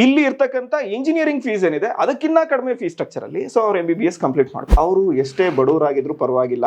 ಇಲ್ಲಿ ಇರ್ತಕ್ಕಂಥ engineering fees ಏನಿದೆ ಅದಕ್ಕಿಂತ ಕಡಿಮೆ ಫೀಸ್ ಸ್ಟ್ರಕ್ಚರ್ ಅಲ್ಲಿ ಸೊ ಅವ್ರು MBBS ಕಂಪ್ಲೀಟ್ ಮಾಡ್ತಾರೆ. ಅವರು ಎಷ್ಟೇ ಬಡವರಾಗಿದ್ರು ಪರವಾಗಿಲ್ಲ,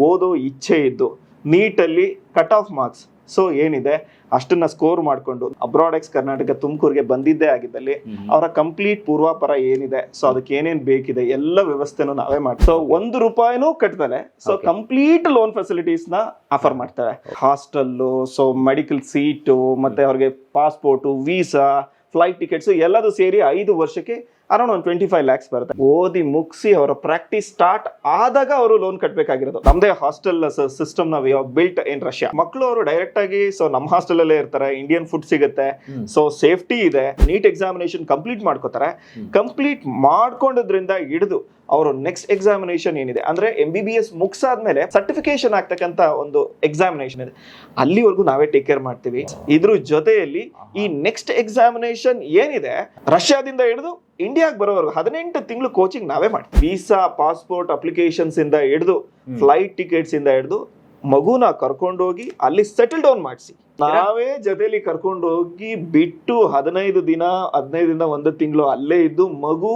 ಓದೋ ಇಚ್ಛೆ ಇದ್ದು ನೀಟಲ್ಲಿ ಕಟ್ ಆಫ್ ಮಾರ್ಕ್ಸ್ ಸೊ ಏನಿದೆ ಅಷ್ಟನ್ನ ಸ್ಕೋರ್ ಮಾಡ್ಕೊಂಡು ಅಬ್ರಾಡ್ ಎಕ್ಸ್ ಕರ್ನಾಟಕ ತುಮಕೂರಿಗೆ ಬಂದಿದ್ದೇ ಆಗಿದ್ದಲ್ಲಿ ಅವರ ಕಂಪ್ಲೀಟ್ ಪೂರ್ವಾಪರ ಏನಿದೆ ಸೊ ಅದಕ್ಕೆ ಏನೇನ್ ಬೇಕಿದೆ ಎಲ್ಲ ವ್ಯವಸ್ಥೆನೂ ನಾವೇ ಮಾಡ್ತೀವಿ. ಸೊ ₹1 ಕಟ್ತಾರೆ. ಸೊ ಕಂಪ್ಲೀಟ್ ಲೋನ್ ಫೆಸಿಲಿಟೀಸ್ ನ ಆಫರ್ ಮಾಡ್ತಾರೆ. ಹಾಸ್ಟೆಲ್, ಸೊ ಮೆಡಿಕಲ್ ಸೀಟು, ಮತ್ತೆ ಅವ್ರಿಗೆ ಪಾಸ್ಪೋರ್ಟ್, ವೀಸಾ, ಫ್ಲೈಟ್ ಟಿಕೆಟ್ಸ್ ಎಲ್ಲದೂ ಸೇರಿ 5 ವರ್ಷಕ್ಕೆ ಅರೌಂಡ್ ಒಂದು 25 lakhs ಬರುತ್ತೆ. ಓದಿ ಮುಗಿಸಿ ಅವರ ಪ್ರಾಕ್ಟೀಸ್ ಸ್ಟಾರ್ಟ್ ಆದಾಗ ಅವರು ಲೋನ್ ಕಟ್ಟಬೇಕಾಗಿರೋದು. ನಮ್ದೇ ಹಾಸ್ಟೆಲ್ ಸಿಸ್ಟಮ್ ನ ಬಿಲ್ಟ್ ಇನ್ ರಷ್ಯಾ. ಮಕ್ಕಳು ಅವರು ಡೈರೆಕ್ಟ್ ಆಗಿ ಸೊ ನಮ್ಮ ಹಾಸ್ಟೆಲ್ ಅಲ್ಲೇ ಇರ್ತಾರೆ, ಇಂಡಿಯನ್ ಫುಡ್ ಸಿಗುತ್ತೆ, ಸೊ ಸೇಫ್ಟಿ ಇದೆ, ನೀಟ್ ಎಕ್ಸಾಮಿನೇಷನ್ ಕಂಪ್ಲೀಟ್ ಮಾಡ್ಕೋತಾರೆ. ಕಂಪ್ಲೀಟ್ ಮಾಡ್ಕೊಂಡದ್ರಿಂದ ಹಿಡಿದು ಅವರು ನೆಕ್ಸ್ಟ್ ಎಕ್ಸಾಮಿನೇಷನ್ ಏನಿದೆ ಅಂದ್ರೆ MBBS ಮುಗಿಸಾದ್ಮೇಲೆ ಸರ್ಟಿಫಿಕೇಶನ್ ಆಗ್ತಕ್ಕಂತ ಒಂದು ಎಕ್ಸಾಮಿನೇಷನ್ ಇದೆ, ಅಲ್ಲಿವರೆಗೂ ನಾವೇ ಟೇಕ್ ಕೇರ್ ಮಾಡ್ತೀವಿ. ಇದ್ರ ಜೊತೆಯಲ್ಲಿ ಈ ನೆಕ್ಸ್ಟ್ ಎಕ್ಸಾಮಿನೇಷನ್ ಏನಿದೆ ರಷ್ಯಾದಿಂದ ಹಿಡಿದು ಇಂಡಿಯಾಗೆ ಬರೋವರೆಗೂ 18 ತಿಂಗಳು ಕೋಚಿಂಗ್ ನಾವೇ ಮಾಡ್ತೀವಿ. ವೀಸಾ, ಪಾಸ್ಪೋರ್ಟ್ ಅಪ್ಲಿಕೇಶನ್ಸ್ ಇಂದ ಹಿಡಿದು ಫ್ಲೈಟ್ ಟಿಕೆಟ್ಸ್ ಇಂದ ಹಿಡಿದು ಮಗುನ ಕರ್ಕೊಂಡೋಗಿ ಅಲ್ಲಿ ಸೆಟಲ್ ಡೌನ್ ಮಾಡಿಸಿ ನಾವೇ ಜೊತೆಲಿ ಕರ್ಕೊಂಡೋಗಿ ಬಿಟ್ಟು 15 ದಿನ 15ರಿಂದ 1 ತಿಂಗಳು ಅಲ್ಲೇ ಇದ್ದು ಮಗು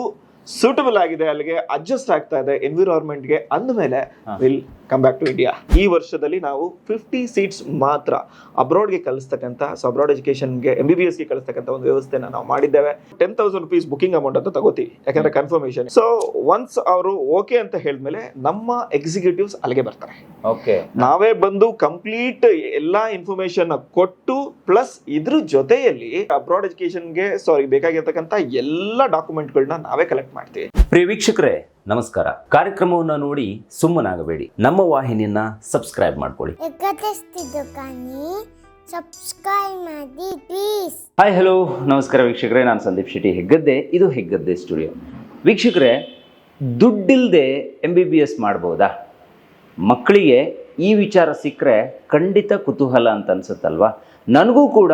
ಸೂಟಬಲ್ ಆಗಿದೆ, ಅಲ್ಲಿಗೆ ಅಡ್ಜಸ್ಟ್ ಆಗ್ತಾ ಇದೆ ಎನ್ವಿರಾನ್ಮೆಂಟ್ಗೆ ಅಂದಮೇಲೆ will come back to India. ಈ ವರ್ಷದಲ್ಲಿ ನಾವು 50 ಸೀಟ್ಸ್ ಮಾತ್ರ ಅಬ್ರಾಡ್ಗೆ ಕಳಿಸ್ತಕ್ಕಂಥ, ಸೊ ಅಬ್ರಾಡ್ ಎಜುಕೇಶನ್ಗೆ MBBSಗೆ ಕಳಿಸ್ತಕ್ಕಂಥ ಒಂದು ವ್ಯವಸ್ಥೆನ ನಾವು ಮಾಡಿದ್ದೇವೆ. ₹10,000 ಬುಕಿಂಗ್ ಅಮೌಂಟ್ ಅಂತ ತಗೋತೀವಿ, ಯಾಕಂದ್ರೆ ಕನ್ಫರ್ಮೇಶನ್. ಸೊ ಒನ್ಸ್ ಅವರು ಓಕೆ ಅಂತ ಹೇಳಿದ್ಮೇಲೆ ನಮ್ಮ ಎಕ್ಸಿಕ್ಯೂಟಿವ್ಸ್ ಅಲ್ಲಿಗೆ ಬರ್ತಾರೆ. ನಾವೇ ಬಂದು ಕಂಪ್ಲೀಟ್ ಎಲ್ಲಾ ಇನ್ಫಾರ್ಮೇಶನ್ ಕೊಟ್ಟು ಪ್ಲಸ್ ಇದ್ರ ಜೊತೆಯಲ್ಲಿ ಅಬ್ರಾಡ್ ಎಜುಕೇಶನ್ಗೆ ಸೊ ಬೇಕಾಗಿರ್ತಕ್ಕಂಥ ಎಲ್ಲ ಡಾಕ್ಯುಮೆಂಟ್ಗಳನ್ನ ನಾವೇ ಕಲೆಕ್ಟ್ ಮಾಡ್ತೀವಿ. ಪ್ರಿಯ ವೀಕ್ಷಕರೇ ನಮಸ್ಕಾರ. ಕಾರ್ಯಕ್ರಮವನ್ನು ನೋಡಿ ಸುಮ್ಮನಾಗಬೇಡಿ, ನಮ್ಮ ವಾಹಿನಿಯನ್ನ ಸಬ್ಸ್ಕ್ರೈಬ್ ಮಾಡ್ಕೊಳ್ಳಿ. ಹಾಯ್ ಹಲೋ ನಮಸ್ಕಾರ ವೀಕ್ಷಕರೇ, ನಾನು ಸಂದೀಪ್ ಶೆಟ್ಟಿ ಹೆಗ್ಗದ್ದೆ. ಇದು ಹೆಗ್ಗದ್ದೆ ಸ್ಟುಡಿಯೋ. ವೀಕ್ಷಕರೇ, ದುಡ್ಡಿಲ್ಲದೆ MBBS ಮಾಡ್ಬೋದಾ? ಮಕ್ಕಳಿಗೆ ಈ ವಿಚಾರ ಸಿಕ್ಕರೆ ಖಂಡಿತ ಕುತೂಹಲ ಅಂತ ಅನ್ಸುತ್ತಲ್ವಾ? ನನಗೂ ಕೂಡ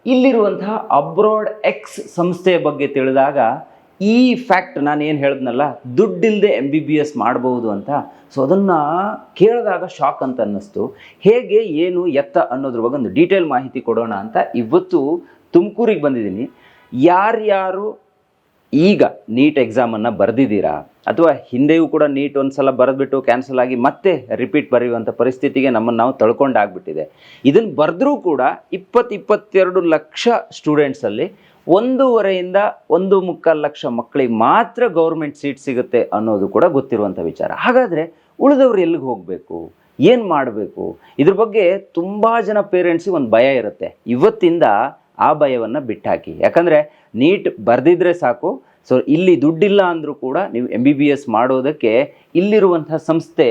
ಇಲ್ಲಿರುವಂತಹ ಅಬ್ರಾಡ್ ಎಕ್ಸ್ ಸಂಸ್ಥೆಯ ಬಗ್ಗೆ ತಿಳಿದಾಗ ಈ ಫ್ಯಾಕ್ಟ್ ನಾನು ಏನು ಹೇಳಿದ್ನಲ್ಲ, ದುಡ್ಡಿಲ್ಲದೆ MBBS ಮಾಡ್ಬೋದು ಅಂತ, ಸೊ ಅದನ್ನು ಕೇಳಿದಾಗ ಶಾಕ್ ಅಂತ ಅನ್ನಿಸ್ತು. ಹೇಗೆ ಏನು ಎತ್ತ ಅನ್ನೋದ್ರ ಬಗ್ಗೆ ಒಂದು ಡೀಟೇಲ್ ಮಾಹಿತಿ ಕೊಡೋಣ ಅಂತ ಇವತ್ತು ತುಮಕೂರಿಗೆ ಬಂದಿದ್ದೀನಿ. ಯಾರ್ಯಾರು ಈಗ ನೀಟ್ ಎಕ್ಸಾಮನ್ನು ಬರೆದಿದ್ದೀರಾ ಅಥವಾ ಹಿಂದೆಯೂ ಕೂಡ ನೀಟ್ ಒಂದು ಸಲ ಬರೆದ್ಬಿಟ್ಟು ಕ್ಯಾನ್ಸಲ್ ಆಗಿ ಮತ್ತೆ ರಿಪೀಟ್ ಬರೆಯುವಂಥ ಪರಿಸ್ಥಿತಿಗೆ ನಮ್ಮನ್ನು ನಾವು ತಳ್ಕೊಂಡಾಗ್ಬಿಟ್ಟಿದೆ. ಇದನ್ನು ಬರೆದ್ರೂ ಕೂಡ 22 ಲಕ್ಷ ಸ್ಟೂಡೆಂಟ್ಸಲ್ಲಿ 1.5 ರಿಂದ 1.25 ಲಕ್ಷ ಮಕ್ಕಳಿಗೆ ಮಾತ್ರ ಗೌರ್ಮೆಂಟ್ ಸೀಟ್ ಸಿಗುತ್ತೆ ಅನ್ನೋದು ಕೂಡ ಗೊತ್ತಿರುವಂಥ ವಿಚಾರ. ಹಾಗಾದರೆ ಉಳಿದವ್ರು ಎಲ್ಲಿಗೆ ಹೋಗಬೇಕು, ಏನು ಮಾಡಬೇಕು? ಇದ್ರ ಬಗ್ಗೆ ತುಂಬ ಜನ ಪೇರೆಂಟ್ಸಿಗೆ ಒಂದು ಭಯ ಇರುತ್ತೆ. ಇವತ್ತಿಂದ ಆ ಭಯವನ್ನು ಬಿಟ್ಟಾಕಿ. ಯಾಕಂದರೆ ನೀಟ್ ಬರೆದಿದ್ರೆ ಸಾಕು, ಸೊ ಇಲ್ಲಿ ದುಡ್ಡಿಲ್ಲ ಅಂದರೂ ಕೂಡ ನೀವು MBBS ಮಾಡೋದಕ್ಕೆ ಇಲ್ಲಿರುವಂಥ ಸಂಸ್ಥೆ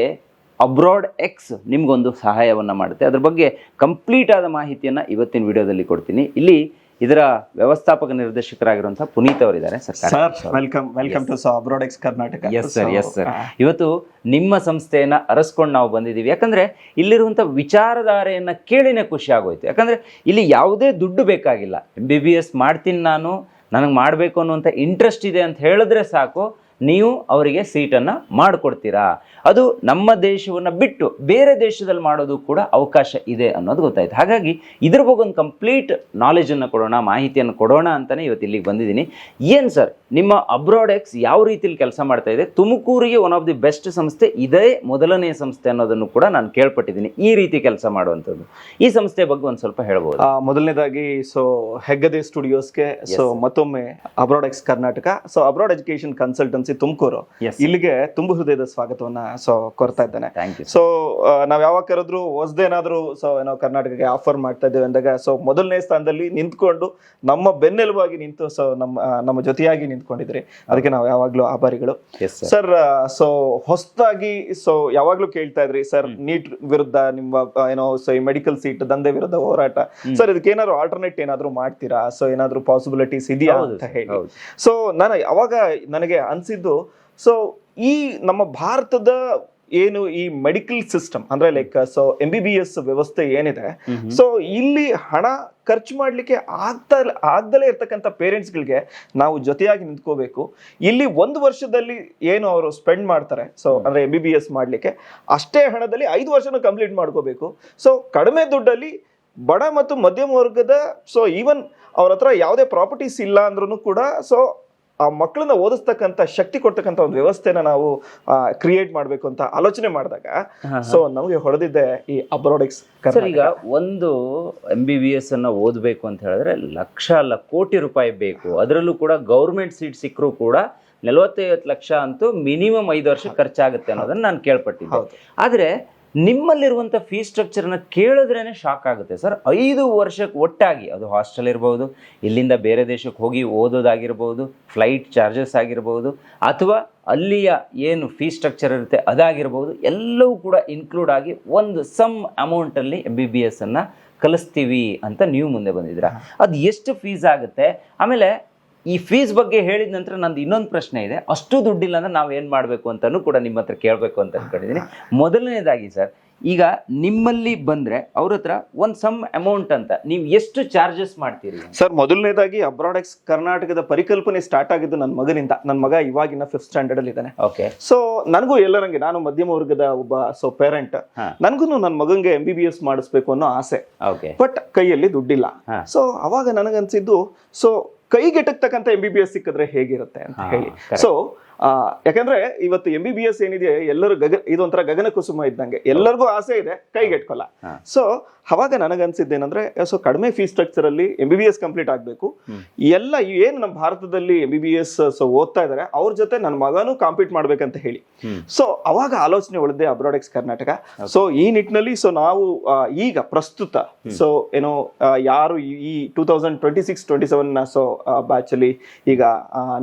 ಅಬ್ರಾಡ್ ಎಕ್ಸ್ ನಿಮಗೊಂದು ಸಹಾಯವನ್ನು ಮಾಡುತ್ತೆ. ಅದ್ರ ಬಗ್ಗೆ ಕಂಪ್ಲೀಟ್ ಆದ ಮಾಹಿತಿಯನ್ನು ಇವತ್ತಿನ ವಿಡಿಯೋದಲ್ಲಿ ಕೊಡ್ತೀನಿ. ಇಲ್ಲಿ ಇದರ ವ್ಯವಸ್ಥಾಪಕ ನಿರ್ದೇಶಕರಾಗಿರುವಂತಹ ಪುನೀತ್ ಅವರಿದ್ದಾರೆ. Welcome to abroad X Karnataka. Yes sir. ಇವತ್ತು ನಿಮ್ಮ ಸಂಸ್ಥೆಯನ್ನ ಅರಸ್ಕೊಂಡು ನಾವು ಬಂದಿದ್ದೀವಿ. ಯಾಕಂದ್ರೆ ಇಲ್ಲಿರುವಂಥ ವಿಚಾರಧಾರೆಯನ್ನ ಕೇಳಿನೇ ಖುಷಿ ಆಗೋಯ್ತು. ಯಾಕಂದ್ರೆ ಇಲ್ಲಿ ಯಾವುದೇ ದುಡ್ಡು ಬೇಕಾಗಿಲ್ಲ. MBBS ಮಾಡ್ತೀನಿ ನನಗೆ ಮಾಡಬೇಕು ಅನ್ನುವಂಥ ಇಂಟ್ರೆಸ್ಟ್ ಇದೆ ಅಂತ ಹೇಳಿದ್ರೆ ಸಾಕು, ನೀವು ಅವರಿಗೆ ಸೀಟನ್ನು ಮಾಡಿಕೊಡ್ತೀರಾ. ಅದು ನಮ್ಮ ದೇಶವನ್ನು ಬಿಟ್ಟು ಬೇರೆ ದೇಶದಲ್ಲಿ ಮಾಡೋದು ಕೂಡ ಅವಕಾಶ ಇದೆ ಅನ್ನೋದು ಗೊತ್ತಾಯ್ತು. ಹಾಗಾಗಿ ಇದ್ರ ಬಗ್ಗೆ ಒಂದು ಕಂಪ್ಲೀಟ್ ನಾಲೆಜನ್ನು ಕೊಡೋಣ, ಮಾಹಿತಿಯನ್ನು ಕೊಡೋಣ ಅಂತಲೇ ಇವತ್ತು ಇಲ್ಲಿಗೆ ಬಂದಿದ್ದೀನಿ. ಏನು ಸರ್, ನಿಮ್ಮ ಅಬ್ರಾಡ್ ಎಕ್ಸ್ ಯಾವ ರೀತಿಯಲ್ಲಿ ಕೆಲಸ ಮಾಡ್ತಾ ಇದೆ? ತುಮಕೂರಿಗೆ ಒನ್ ಆಫ್ ದಿ ಬೆಸ್ಟ್ ಸಂಸ್ಥೆ, ಇದೇ ಮೊದಲನೇ ಸಂಸ್ಥೆ ಅನ್ನೋದನ್ನು ಕೂಡ ನಾನು ಕೇಳ್ಪಟ್ಟಿದ್ದೀನಿ, ಈ ರೀತಿ ಕೆಲಸ ಮಾಡುವಂಥದ್ದು. ಈ ಸಂಸ್ಥೆ ಬಗ್ಗೆ ಒಂದು ಸ್ವಲ್ಪ ಹೇಳ್ಬೋದು. ಮೊದಲನೇದಾಗಿ ಸೊ ಹೆಗ್ಗದೆ ಸ್ಟುಡಿಯೋಸ್ಗೆ ಸೊ ಮತ್ತೊಮ್ಮೆ abroad X Karnataka, so abroad education consultancy Tumakuru, ಇಲ್ಲಿಗೆ ತುಂಬ ಹೃದಯದ ಸ್ವಾಗತವನ್ನ ಸೊ ಕೊಡ್ತಾ ಇದ್ದೇನೆ. ಸೊ ನಾವ್ ಯಾವಾಗ ಕರೆದ್ರು ಹೊಸದೇನಾದ್ರು ಸೊ ಏನೋ ಕರ್ನಾಟಕಕ್ಕೆ ಆಫರ್ ಮಾಡ್ತಾ ಇದ್ದೇವೆ ಅಂದಾಗ ಸೊ ಮೊದಲನೇ ಸ್ಥಾನದಲ್ಲಿ ನಿಂತ್ಕೊಂಡು ನಮ್ಮ ಬೆನ್ನೆಲುಬಾಗಿ ನಿಂತು ಸೊ ನಮ್ಮ ಜೊತೆಯಾಗಿ ನಿಂತ್ಕೊಂಡಿದ್ರಿ, ಅದಕ್ಕೆ ನಾವು ಯಾವಾಗ್ಲೂ ಆಭಾರಿಗಳು ಸರ್. ಸೊ ಹೊಸದಾಗಿ ಸೊ ಯಾವಾಗ್ಲೂ ಕೇಳ್ತಾ ಇದ್ರಿ ಸರ್, ನೀಟ್ ವಿರುದ್ಧ ನಿಮ್ಮ ಏನೋ ಸೊ ಈ ಮೆಡಿಕಲ್ ಸೀಟ್ ದಂಧೆ ವಿರುದ್ಧ ಹೋರಾಟ ಸರ್, ಇದಕ್ಕೆ ಏನಾದ್ರು ಆಲ್ಟರ್ನೇಟ್ ಏನಾದ್ರು ಮಾಡ್ತೀರಾ, ಸೊ ಏನಾದ್ರು ಪಾಸಿಬಿಲಿಟೀಸ್ ಇದೆಯಾ ಅಂತ ಹೇಳಿ. ಸೊ ನನಗೆ ಅನ್ಸಿದ್ದು ಸೊ ಈ ನಮ್ಮ ಭಾರತದ ಏನು ಈ ಮೆಡಿಕಲ್ ಸಿಸ್ಟಮ್ ಅಂದ್ರೆ ಲೈಕ್ ಸೊ MBBS ವ್ಯವಸ್ಥೆ ಏನಿದೆ, ಸೊ ಇಲ್ಲಿ ಹಣ ಖರ್ಚು ಮಾಡ್ಲಿಕ್ಕೆ ಆಗ್ದಲೇ ಇರ್ತಕ್ಕಂಥ ಪೇರೆಂಟ್ಸ್ಗಳಿಗೆ ನಾವು ಜೊತೆಯಾಗಿ ನಿಂತ್ಕೋಬೇಕು. ಇಲ್ಲಿ 1 ವರ್ಷದಲ್ಲಿ ಏನು ಅವರು ಸ್ಪೆಂಡ್ ಮಾಡ್ತಾರೆ ಸೊ ಅಂದ್ರೆ MBBS ಮಾಡ್ಲಿಕ್ಕೆ, ಅಷ್ಟೇ ಹಣದಲ್ಲಿ 5 ವರ್ಷನೂ ಕಂಪ್ಲೀಟ್ ಮಾಡ್ಕೋಬೇಕು. ಸೊ ಕಡಿಮೆ ದುಡ್ಡಲ್ಲಿ ಬಡ ಮತ್ತು ಮಧ್ಯಮ ವರ್ಗದ ಸೊ ಈವನ್ ಅವ್ರ ಹತ್ರ ಯಾವುದೇ ಪ್ರಾಪರ್ಟೀಸ್ ಇಲ್ಲ ಅಂದ್ರೂ ಕೂಡ ಸೊ ಆ ಮಕ್ಕಳನ್ನ ಓದಿಸ್ತಕ್ಕಂಥ ಶಕ್ತಿ ಕೊಡ್ತಕ್ಕಂಥ ಒಂದು ವ್ಯವಸ್ಥೆನ ನಾವು ಕ್ರಿಯೇಟ್ ಮಾಡಬೇಕು ಅಂತ ಆಲೋಚನೆ ಮಾಡಿದಾಗ ಸೊ ನಮಗೆ ಹೊಡೆದಿದ್ದೆ ಈ ಅಬ್ರಾಡಿಕ್ಸ್. ಸರ್, ಈಗ ಒಂದು MBBS ಅನ್ನ ಓದಬೇಕು ಅಂತ ಹೇಳಿದ್ರೆ ಲಕ್ಷ ಅಲ್ಲ ಕೋಟಿ ರೂಪಾಯಿ ಬೇಕು. ಅದರಲ್ಲೂ ಕೂಡ ಗೌರ್ಮೆಂಟ್ ಸೀಟ್ ಸಿಕ್ಕರೂ ಕೂಡ 40-50 ಲಕ್ಷ ಅಂತೂ ಮಿನಿಮಮ್ 5 ವರ್ಷ ಖರ್ಚಾಗುತ್ತೆ ಅನ್ನೋದನ್ನ ನಾನು ಕೇಳ್ಪಟ್ಟಿದ್ದೆ. ಆದ್ರೆ ನಿಮ್ಮಲ್ಲಿರುವಂಥ ಫೀಸ್ ಸ್ಟ್ರಕ್ಚರ್ನ ಕೇಳಿದ್ರೇನೆ ಶಾಕ್ ಆಗುತ್ತೆ ಸರ್. 5 ವರ್ಷಕ್ಕೆ ಒಟ್ಟಾಗಿ, ಅದು ಹಾಸ್ಟೆಲ್ ಇರ್ಬೋದು, ಇಲ್ಲಿಂದ ಬೇರೆ ದೇಶಕ್ಕೆ ಹೋಗಿ ಓದೋದಾಗಿರ್ಬೋದು, ಫ್ಲೈಟ್ ಚಾರ್ಜಸ್ ಆಗಿರ್ಬೋದು, ಅಥವಾ ಅಲ್ಲಿಯ ಏನು ಫೀಸ್ ಸ್ಟ್ರಕ್ಚರ್ ಇರುತ್ತೆ ಅದಾಗಿರ್ಬೋದು, ಎಲ್ಲವೂ ಕೂಡ ಇನ್ಕ್ಲೂಡ್ ಆಗಿ ಒಂದು ಸಮ್ ಅಮೌಂಟಲ್ಲಿ MBBS ಅನ್ನು ಕಲಿಸ್ತೀವಿ ಅಂತ ನೀವು ಮುಂದೆ ಬಂದಿದ್ದೀರಾ. ಅದು ಎಷ್ಟು ಫೀಸ್ ಆಗುತ್ತೆ? ಆಮೇಲೆ ಈ ಫೀಸ್ ಬಗ್ಗೆ ಹೇಳಿದ ನಂತರ ನಂದು ಇನ್ನೊಂದು ಪ್ರಶ್ನೆ ಇದೆ. ಅಷ್ಟು ದುಡ್ಡಿಲ್ಲ ಅಂದ್ರೆ ನಾವು ಏನು ಮಾಡಬೇಕು ಅಂತಲೂ ಕೂಡ ನಿಮ್ಮ ಹತ್ರ ಕೇಳಬೇಕು ಅಂತ ಅನ್ಕೊಂಡಿದ್ದೀನಿ. ಮೊದಲನೇದಾಗಿ ಸರ್, ಈಗ ನಿಮ್ಮಲ್ಲಿ ಬಂದರೆ ಅವ್ರ ಹತ್ರ ಒಂದು ಸಮ್ ಅಮೌಂಟ್ ಅಂತ ನೀವು ಎಷ್ಟು ಚಾರ್ಜಸ್ ಮಾಡ್ತೀರಿ? ಸರ್, ಮೊದಲನೇದಾಗಿ ಅಬ್ರಾಡಿಕ್ಸ್ ಕರ್ನಾಟಕದ ಪರಿಕಲ್ಪನೆ ಸ್ಟಾರ್ಟ್ ಆಗಿದ್ದು ನನ್ನ ಮಗನಿಂದ. ನನ್ನ ಮಗ ಇವಾಗಿನ 5th ಸ್ಟ್ಯಾಂಡರ್ಡ್ ಅಲ್ಲಿ ಇದ್ದಾನೆ. ಓಕೆ. ಸೊ ನನಗೂ ಎಲ್ಲರಂಗೆ, ನಾನು ಮಧ್ಯಮ ವರ್ಗದ ಒಬ್ಬ ಸೊ ಪೇರೆಂಟ್, ನನಗೂ ನನ್ನ ಮಗಂಗೆ MBBS ಮಾಡಿಸ್ಬೇಕು ಅನ್ನೋ ಆಸೆ. ಓಕೆ. ಬಟ್ ಕೈಯಲ್ಲಿ ದುಡ್ಡಿಲ್ಲ. ಸೊ ಅವಾಗ ನನಗನ್ಸಿದ್ದು, ಸೊ ಕೈಗೆಟಕ್ತಕ್ಕಂಥ MBBS ಸಿಕ್ಕಿದ್ರೆ ಹೇಗಿರುತ್ತೆ ಅಂತ ಹೇಳಿ. ಸೊ ಯಾಕಂದ್ರೆ ಇವತ್ತು MBBS ಏನಿದೆ, ಎಲ್ಲರೂ ಇದೊಂಥರ ಗಗನ ಕುಸುಮ ಇದ್ದಂಗೆ, ಎಲ್ಲರಿಗೂ ಆಸೆ ಇದೆ, ಕೈಗೆಟ್ಕೊಲ್ಲ. ಸೊ ಅವಾಗ ನನಗನ್ಸಿದ್ದೇನೆಂದ್ರೆ, ಸೊ ಕಡಿಮೆ ಫೀಸ್ ಸ್ಟ್ರಕ್ಚರ್ ಅಲ್ಲಿ MBBS ಕಂಪ್ಲೀಟ್ ಆಗಬೇಕು. ಎಲ್ಲ ಏನು ನಮ್ಮ ಭಾರತದಲ್ಲಿ MBBS ಸೊ ಓದ್ತಾ ಇದಾರೆ ಅವ್ರ ಜೊತೆ ನನ್ನ ಮಗನೂ ಕಾಂಪೀಟ್ ಮಾಡ್ಬೇಕಂತ ಹೇಳಿ. ಸೊ ಅವಾಗ ಆಲೋಚನೆ ಉಳಿದೆ ಅಬ್ರಾಡಿಕ್ಸ್ ಕರ್ನಾಟಕ. ಸೊ ಈ ನಿಟ್ಟಿನಲ್ಲಿ ಸೊ ನಾವು ಈಗ ಪ್ರಸ್ತುತ ಸೊ ಏನೋ ಯಾರು ಈ 2026-27 ಸೊ ಬ್ಯಾಚ್ ಅಲ್ಲಿ ಈಗ